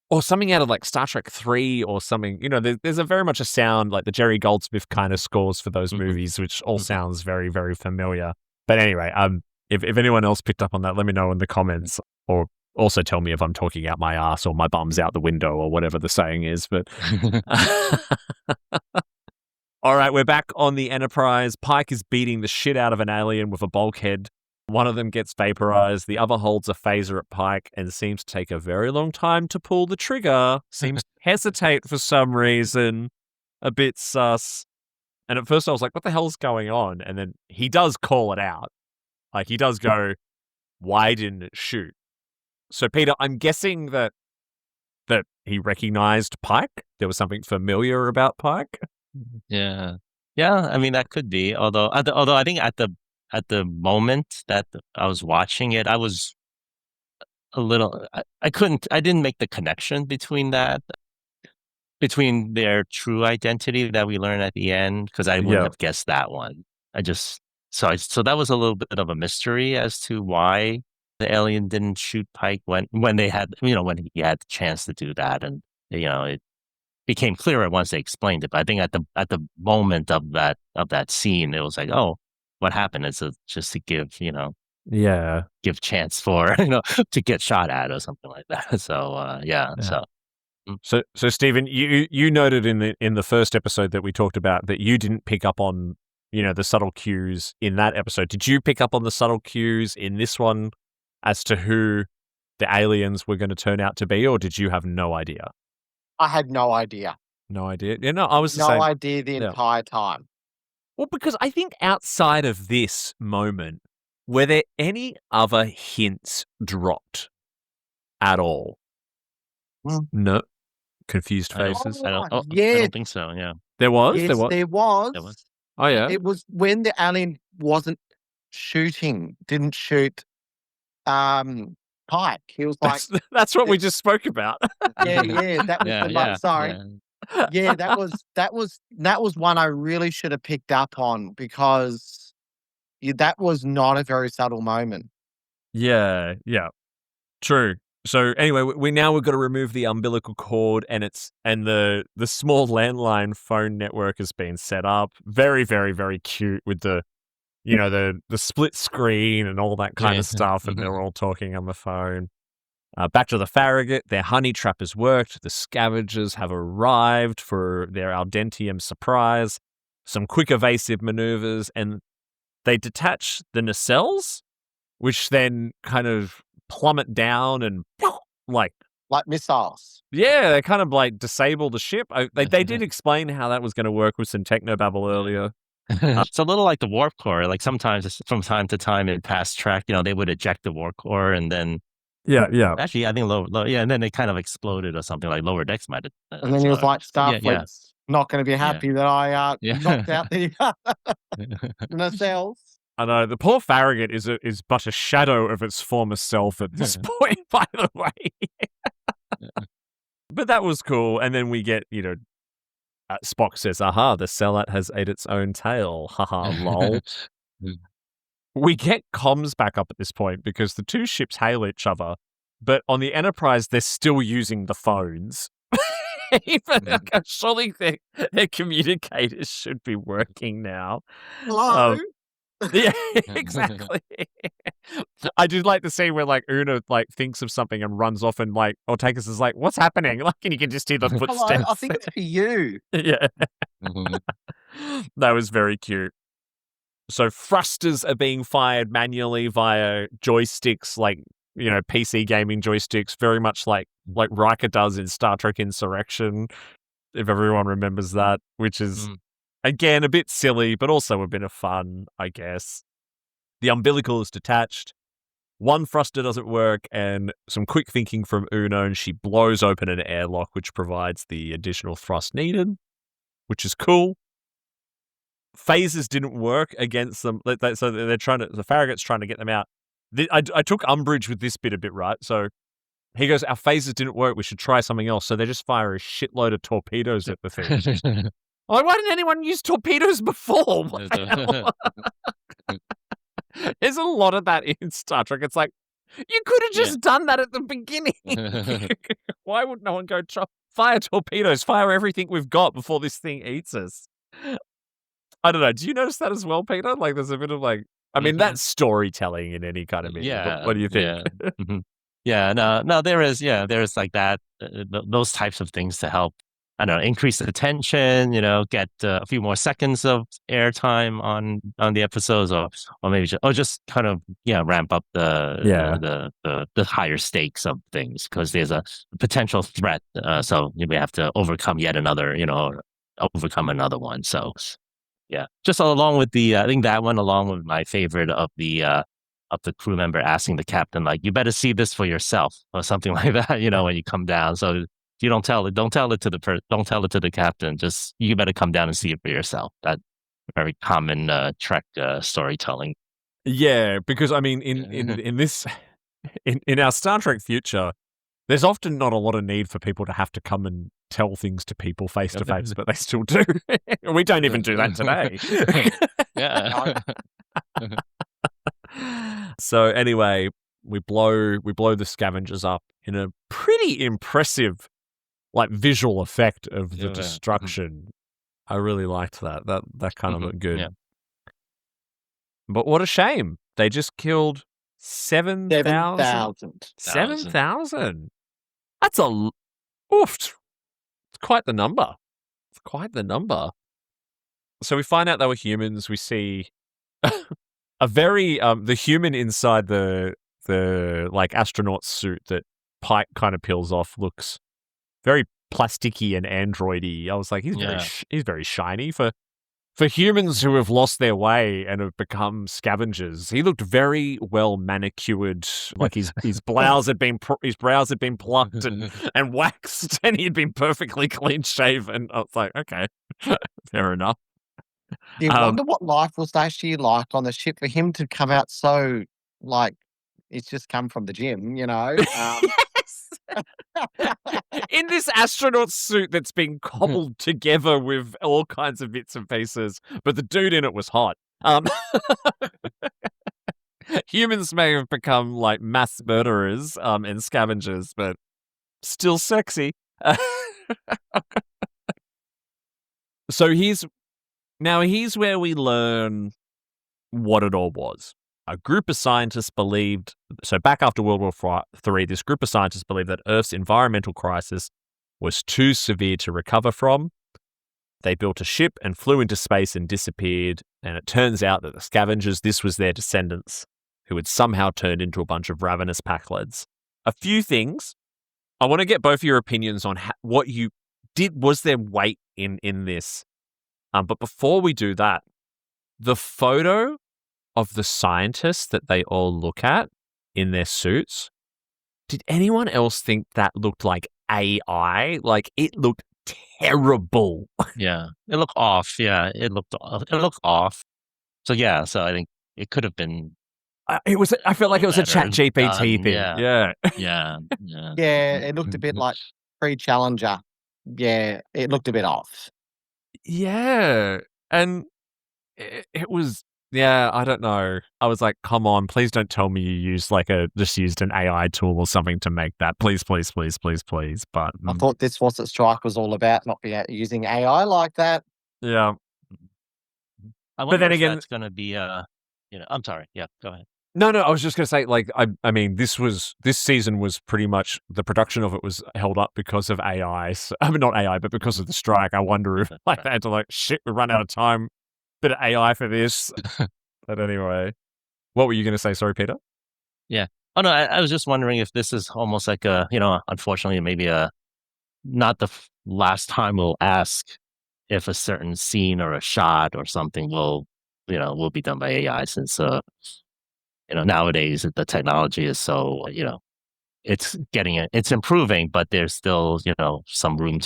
Or something out of like Star Trek 3 or something. There's a very much a sound like the Jerry Goldsmith kind of scores for those movies, which all sounds very, very familiar. But anyway, if anyone else picked up on that, let me know in the comments, or also tell me if I'm talking out my ass or my bum's out the window or whatever the saying is. But all right, we're back on the Enterprise. Pike is beating the shit out of an alien with a bulkhead. One of them gets vaporized. The other holds a phaser at Pike and seems to take a very long time to pull the trigger. Seems to hesitate for some reason. A bit sus. And at first I was like, what the hell's going on? And then he does call it out. Like, he does go, why didn't it shoot? So, Peter, I'm guessing that that he recognized Pike. There was something familiar about Pike.
Yeah. Yeah, I mean that could be. Although I think at the moment that I was watching it, I was a little I didn't make the connection between their true identity that we learn at the end, because I wouldn't
Yeah.
have guessed that one. So that was a little bit of a mystery as to why the alien didn't shoot Pike when they had, when he had the chance to do that. And it became clearer once they explained it. But I think at the moment of that scene, it was like, oh, what happened? It's just to give chance for to get shot at or something like that. So
Yeah.
so
So Stephen, you noted in the first episode that we talked about that you didn't pick up on the subtle cues in that episode. Did you pick up on the subtle cues in this one as to who the aliens were going to turn out to be, or did you have no idea?
I had no idea.
No idea. Yeah, no, I was the
No
same.
idea the
Yeah.
entire time.
Well, because I think outside of this moment, were there any other hints dropped at all? No. Confused
I don't-
faces.
I don't
Yes.
think so. Yeah.
There was?
Yes,
There was?
there was.
There was.
Oh, yeah.
It was when the alien didn't shoot Pike. He was like,
That's what we just spoke about.
yeah, that was
Yeah,
the
yeah.
sorry. Yeah, that was one I really should have picked up on, because that was not a very subtle moment.
Yeah. True. So anyway, we've got to remove the umbilical cord, and the small landline phone network has been set up. Very, very, very cute with the the split screen and all that kind of stuff, and they're all talking on the phone. Back to the Farragut, their honey trap has worked. The scavengers have arrived for their Aldentium surprise. Some quick evasive maneuvers, and they detach the nacelles, which then kind of plummet down and like
missiles.
Yeah, they kind of like disable the ship. They did explain how that was going to work with some technobabble earlier.
It's a little like the warp core. Like sometimes, from time to time in past track, they would eject the warp core, and then actually, I think and then they kind of exploded or something. Like Lower Decks might have.
And then he was like, Starfleet's not going to be
Yeah.
happy that I
Yeah.
knocked out the nacelles.
I know the poor Farragut is but a shadow of its former self at this point. By the way, but that was cool. And then we get Spock says, "Aha, the Sellat has ate its own tail." Haha, lol. We get comms back up at this point because the two ships hail each other, but on the Enterprise, they're still using the phones. Even surely their communicators should be working now.
Hello?
Yeah, exactly. I did like the scene where Una thinks of something and runs off, and Ortegas is like, "What's happening?" And you can just hear the
Hello,
footsteps.
I think it's for you.
Yeah. That was very cute. So thrusters are being fired manually via joysticks, PC gaming joysticks, very much like Riker does in Star Trek Insurrection, if everyone remembers that, which is, again, a bit silly, but also a bit of fun, I guess. The umbilical is detached. One thruster doesn't work, and some quick thinking from Una, and she blows open an airlock, which provides the additional thrust needed, which is cool. Phasers didn't work against them, so they're the Farragut's trying to get them out. I took umbrage with this bit a bit, right? So he goes, "Our phasers didn't work, we should try something else." So they just fire a shitload of torpedoes at the thing. Like, why didn't anyone use torpedoes before? What the hell? There's a lot of that in Star Trek. It's like, you could have just done that at the beginning. Why would no one go fire torpedoes, fire everything we've got before this thing eats us? I don't know. Do you notice that as well, Peter? There's a bit of that's storytelling in any kind of medium.
Yeah.
What do you think?
Yeah. No, there is like that, those types of things to help, I don't know, increase the tension, get a few more seconds of airtime on the episodes, or maybe just kind of ramp up the higher stakes of things, because there's a potential threat. So we have to overcome yet another, overcome another one. So yeah, just along with I think that one, along with my favorite of the crew member asking the captain, like, "You better see this for yourself," or something like that, when you come down. So You don't tell it. Don't tell it to don't tell it to the captain. Just you better come down and see it for yourself. That very common Trek storytelling.
Yeah, because I mean, in this, in our Star Trek future, there's often not a lot of need for people to have to come and tell things to people face to face, but they still do. We don't even do that today.
Yeah.
So anyway, we blow the scavengers up in a pretty impressive, like, visual effect of the destruction. I really liked that. That kind of looked good.
Yeah.
But what a shame. They just killed 7,000.
7,000.
7,000. That's oof. It's quite the number. It's quite the number. So we find out they were humans. We see a very the human inside the like astronaut suit that Pike kind of peels off looks very plasticky and androidy. I was like, he's very shiny for humans who have lost their way and have become scavengers. He looked very well manicured, like his brows had been plucked and waxed, and he'd been perfectly clean shaven. I was like, okay, fair enough.
You wonder what life was actually like on the ship for him to come out so, like, it's just come from the gym, you know?
Yes! In this astronaut suit that's been cobbled together with all kinds of bits and pieces, but the dude in it was hot. Humans may have become like mass murderers and scavengers, but still sexy. So here's where we learn what it all was. A group of scientists believed, so back after World War III, this group of scientists believed that Earth's environmental crisis was too severe to recover from. They built a ship and flew into space and disappeared. And it turns out that the scavengers, this was their descendants, who had somehow turned into a bunch of ravenous packleds. A few things. I want to get both of your opinions on what you did. Was there weight in this? But before we do that, the photo of the scientists that they all look at in their suits, did anyone else think that looked like AI? Like, it looked terrible.
Yeah, it looked off. Yeah, it looked off. So yeah, so I think it could have been.
I felt like it was a Chat GPT thing.
Yeah.
Yeah, it looked a bit like pre-Challenger. Yeah, it looked a bit off.
Yeah, and it was. Yeah, I don't know. I was like, come on, please don't tell me you used an AI tool or something to make that. Please, please, please, please, please. But
I thought this was what Strike was all about, not using AI like that.
Yeah.
I wonder then again, that's going to be I'm sorry. Yeah, go ahead.
No, I was just going to say, like, I mean, this season was pretty much, the production of it was held up because of AI. So, I mean, not AI, but because of the strike. I wonder if they had to shit, we run out of time. Bit of AI for this. But anyway, what were you going to say? Sorry, Peter?
Yeah. Oh, no, I was just wondering if this is almost like unfortunately, maybe not the last time we'll ask if a certain scene or a shot or something will be done by AI, since, nowadays the technology is so, it's improving, but there's still, some room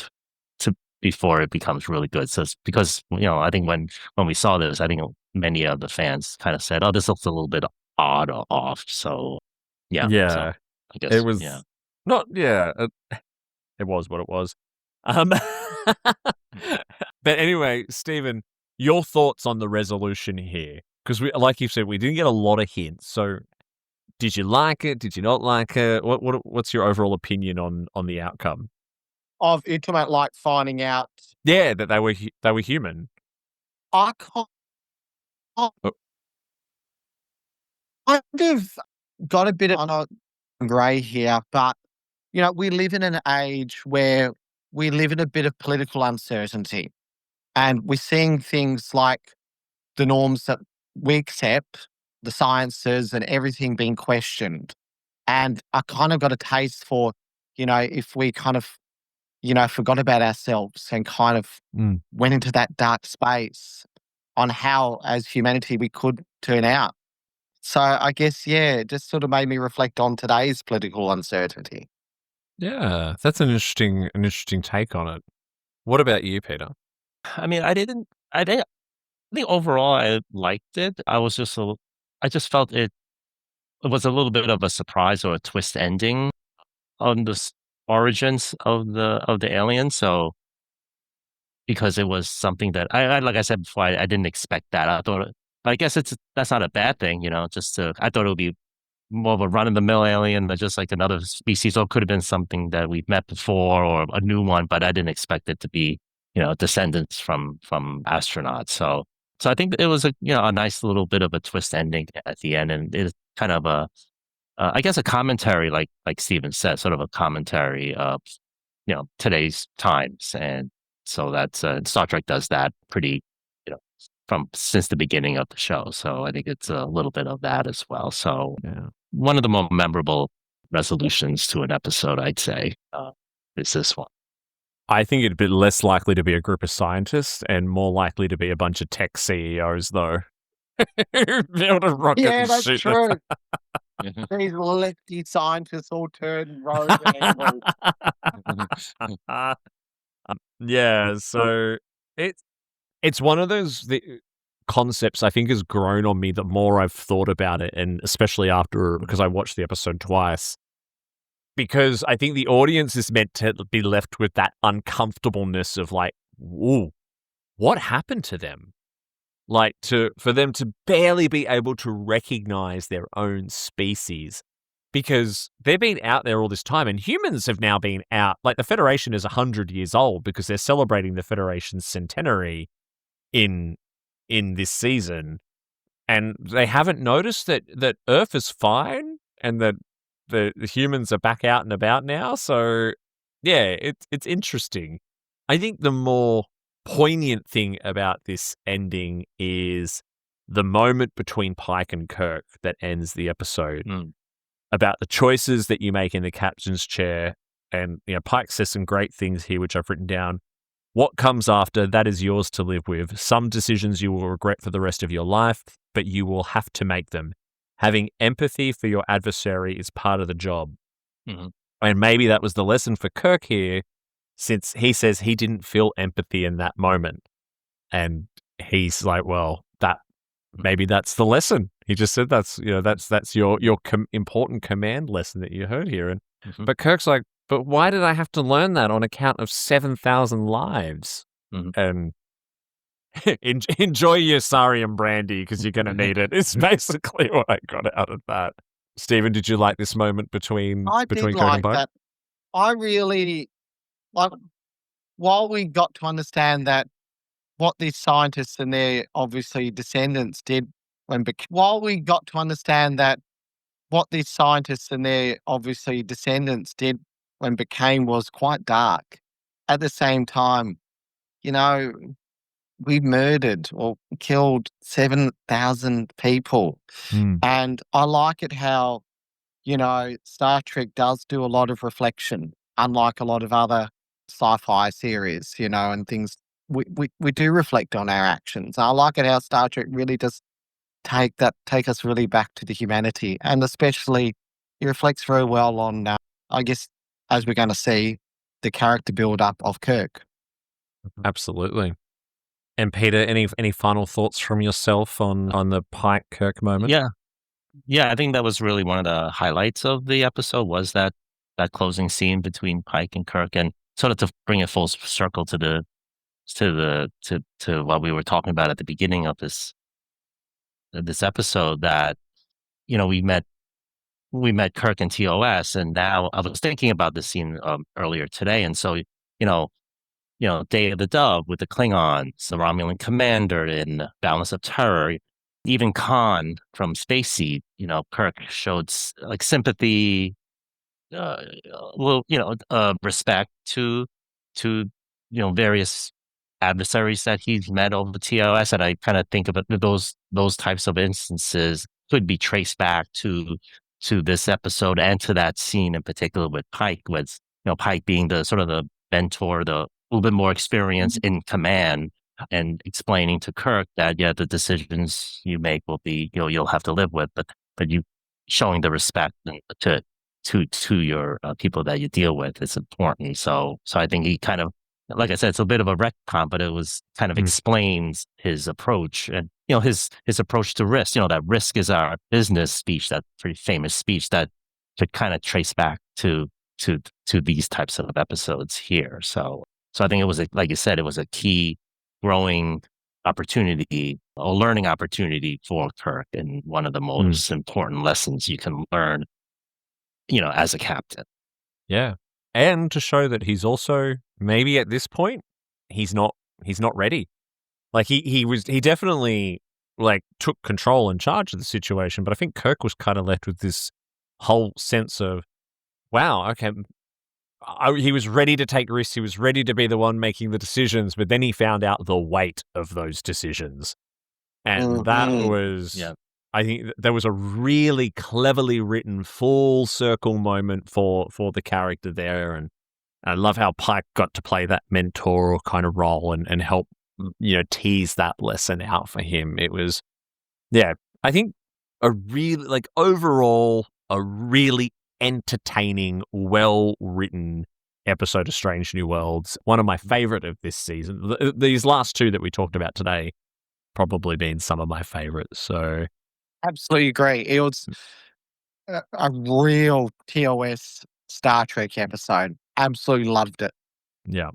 to before it becomes really good. So it's because, I think when we saw this, I think many of the fans kind of said, oh, this looks a little bit odd or off. So, yeah. So, I guess
it was not, it was what it was. But anyway, Stephen, your thoughts on the resolution here? Because like you said, we didn't get a lot of hints. So did you like it? Did you not like it? What's your overall opinion on the outcome?
Of Ultimate, like finding out.
Yeah, that they were human.
I kind of got a bit of grey here, but we live in an age where we live in a bit of political uncertainty, and we're seeing things like the norms that we accept, the sciences and everything being questioned. And I kind of got a taste for, if we kind of, forgot about ourselves and kind of went into that dark space on how, as humanity, we could turn out. So I guess, it just sort of made me reflect on today's political uncertainty.
Yeah, that's an interesting take on it. What about you, Peter?
I mean, I think overall I liked it. I just felt it was a little bit of a surprise or a twist ending on the origins of the alien. So because it was something that like I said before, I didn't expect that. I guess that's not a bad thing, I thought it would be more of a run of the mill alien, but just like another species, or it could have been something that we've met before or a new one, but I didn't expect it to be, descendants from astronauts. So I think it was a nice little bit of a twist ending at the end, and it's kind of I guess a commentary, like Steven said, sort of a commentary of today's times, and so that's Star Trek does that pretty, from since the beginning of the show. So I think it's a little bit of that as well. So
Yeah.
one of the more memorable resolutions to an episode, I'd say, is this one.
I think it'd be less likely to be a group of scientists and more likely to be a bunch of tech CEOs, though. Who build a rocket
Yeah,
and
that's
shoot
true.
Mhm.
These lefty scientists all turn rogue and angry.
Yeah, so it's one of those concepts I think has grown on me the more I've thought about it, and especially because I watched the episode twice. Because I think the audience is meant to be left with that uncomfortableness of like, ooh, what happened to them? Like for them to barely be able to recognize their own species, because they've been out there all this time, and humans have now been out. Like the Federation is 100 years old because they're celebrating the Federation's centenary in this season, and they haven't noticed that Earth is fine and that the humans are back out and about now. So yeah, it's interesting. I think the more poignant thing about this ending is the moment between Pike and Kirk that ends the episode, about the choices that you make in the captain's chair. And Pike says some great things here, which I've written down. What comes after, that is yours to live with. Some decisions you will regret for the rest of your life, but you will have to make them. Having empathy for your adversary is part of the job.
Mhm.
And maybe that was the lesson for Kirk here, since he says he didn't feel empathy in that moment. And he's like, well, maybe that's the lesson. He just said that's your important command lesson that you heard here. And but Kirk's like, but why did I have to learn that on account of 7,000 lives? And enjoy your Sarium brandy because you're going to need it. It's basically what I got out of that. Stephen, did you like this moment between
I did
Kirk and
like
Pike?
that. I really like, while we got to understand that what these scientists and their obviously descendants did while we got to understand that what these scientists and their obviously descendants did when became was quite dark. At the same time, you know, we murdered or killed 7,000 people. And I like it how, Star Trek does do a lot of reflection, unlike a lot of other sci-fi series, and things. We do reflect on our actions. I like it how Star Trek really does take us really back to the humanity, and especially it reflects very well on, I guess, as we're going to see, the character build up of Kirk.
Absolutely. And Peter, any final thoughts from yourself on the Pike Kirk moment?
Yeah, I think that was really one of the highlights of the episode, was that closing scene between Pike and Kirk, and sort of to bring it full circle to what we were talking about at the beginning of this episode, that we met Kirk and TOS, and now I was thinking about this scene earlier today, and so Day of the Dove with the Klingons, the Romulan commander in Balance of Terror, even Khan from Space Seed, Kirk showed like sympathy, respect to various adversaries that he's met over the TOS, and I kind of think of it, those types of instances could be traced back to this episode and to that scene in particular with Pike, with Pike being the sort of the mentor, the little bit more experience in command, and explaining to Kirk that the decisions you make will be you'll have to live with, but you showing the respect to to your people that you deal with. It's important. So I think he kind of, like I said, it's a bit of a retcon, but it was kind of explains his approach and his approach to risk. That risk is our business speech, that pretty famous speech that could kind of trace back to these types of episodes here. So I think it was like you said, it was a key growing opportunity, a learning opportunity for Kirk, and one of the most important lessons you can learn, as a captain.
Yeah. And to show that he's also, maybe at this point, he's not ready. Like he definitely like took control and charge of the situation, but I think Kirk was kind of left with this whole sense of, wow, okay, he was ready to take risks. He was ready to be the one making the decisions, but then he found out the weight of those decisions. And that was, I think there was a really cleverly written full circle moment for the character there. And I love how Pike got to play that mentor kind of role and help, tease that lesson out for him. It was, I think overall, a really entertaining, well-written episode of Strange New Worlds. One of my favorite of this season. These last two that we talked about today probably been some of my favorites. So
absolutely agree. It was a real TOS Star Trek episode. Absolutely loved it.
Yeah.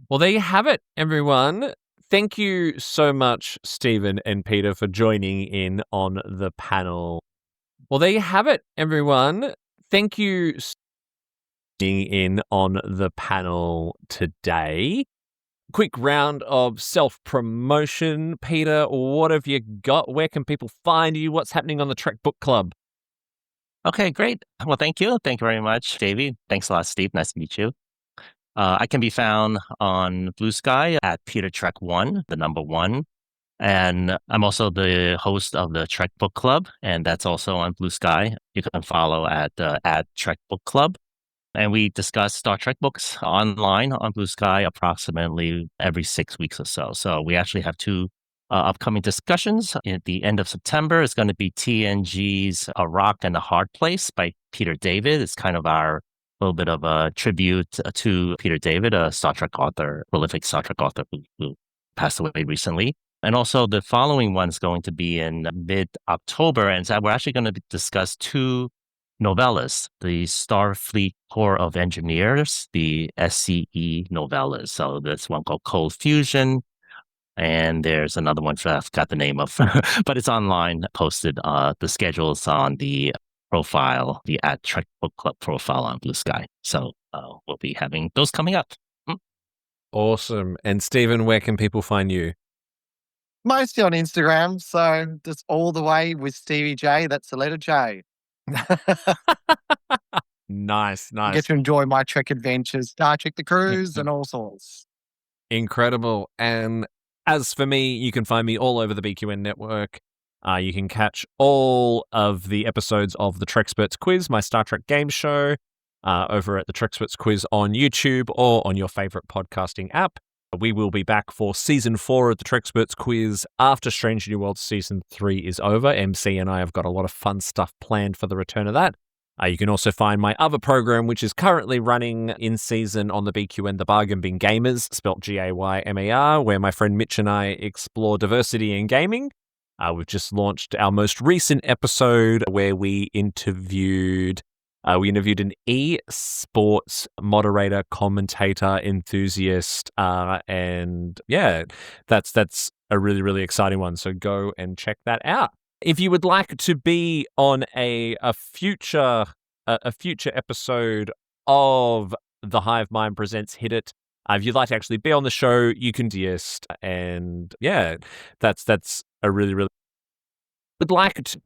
Well, there you have it, everyone. Thank you so much, Stephen and Peter, for joining in on the panel. Well, there you have it, everyone. Thank you for joining in on the panel today. Quick round of self-promotion. Peter, what have you got? Where can people find you? What's happening on the Trek Book Club?
Okay, great. Well, thank you. Thank you very much, Davey. Thanks a lot, Steve. Nice to meet you. I can be found on Blue Sky at Peter Trek 1, the number 1. And I'm also the host of the Trek Book Club, and that's also on Blue Sky. You can follow at Trek Book Club. And we discuss Star Trek books online on Blue Sky approximately every 6 weeks or so. So we actually have 2 upcoming discussions. At the end of September, it's going to be TNG's A Rock and a Hard Place by Peter David. It's kind of our little bit of a tribute to Peter David, a Star Trek author, prolific Star Trek author who passed away recently. And also the following one's going to be in mid-October. And so we're actually going to discuss 2 novellas, the Starfleet Corps of Engineers, the SCE novellas. So there's one called Cold Fusion, and there's another one I forgot the name of, but it's online, posted. The schedule's on the profile, the Trek Book Club profile on Blue Sky. So we'll be having those coming up.
Awesome. And Stephen, where can people find you?
Mostly on Instagram, so just all the way with Stevie J. That's the letter J.
Nice.
Get to enjoy my Trek adventures, Star Trek the Cruise, and all sorts.
Incredible. And as for me, you can find me all over the BQN network. You can catch all of the episodes of the Trexperts Quiz, my Star Trek game show, over at the Trexperts Quiz on YouTube or on your favorite podcasting app. We will be back for Season 4 of the Trexperts Quiz after Strange New Worlds Season 3 is over. MC and I have got a lot of fun stuff planned for the return of that. You can also find my other program, which is currently running in season on the BQN, The Bargain Bin Gamers, spelt Gaymar, where my friend Mitch and I explore diversity in gaming. We've just launched our most recent episode where we interviewed an e-sports moderator, commentator, enthusiast, and that's a really, really exciting one. So go and check that out. If you would like to be on a future episode of The Hive Mind Presents Hit It, if you'd like to actually be on the show, you can just, and that's a really, really would like to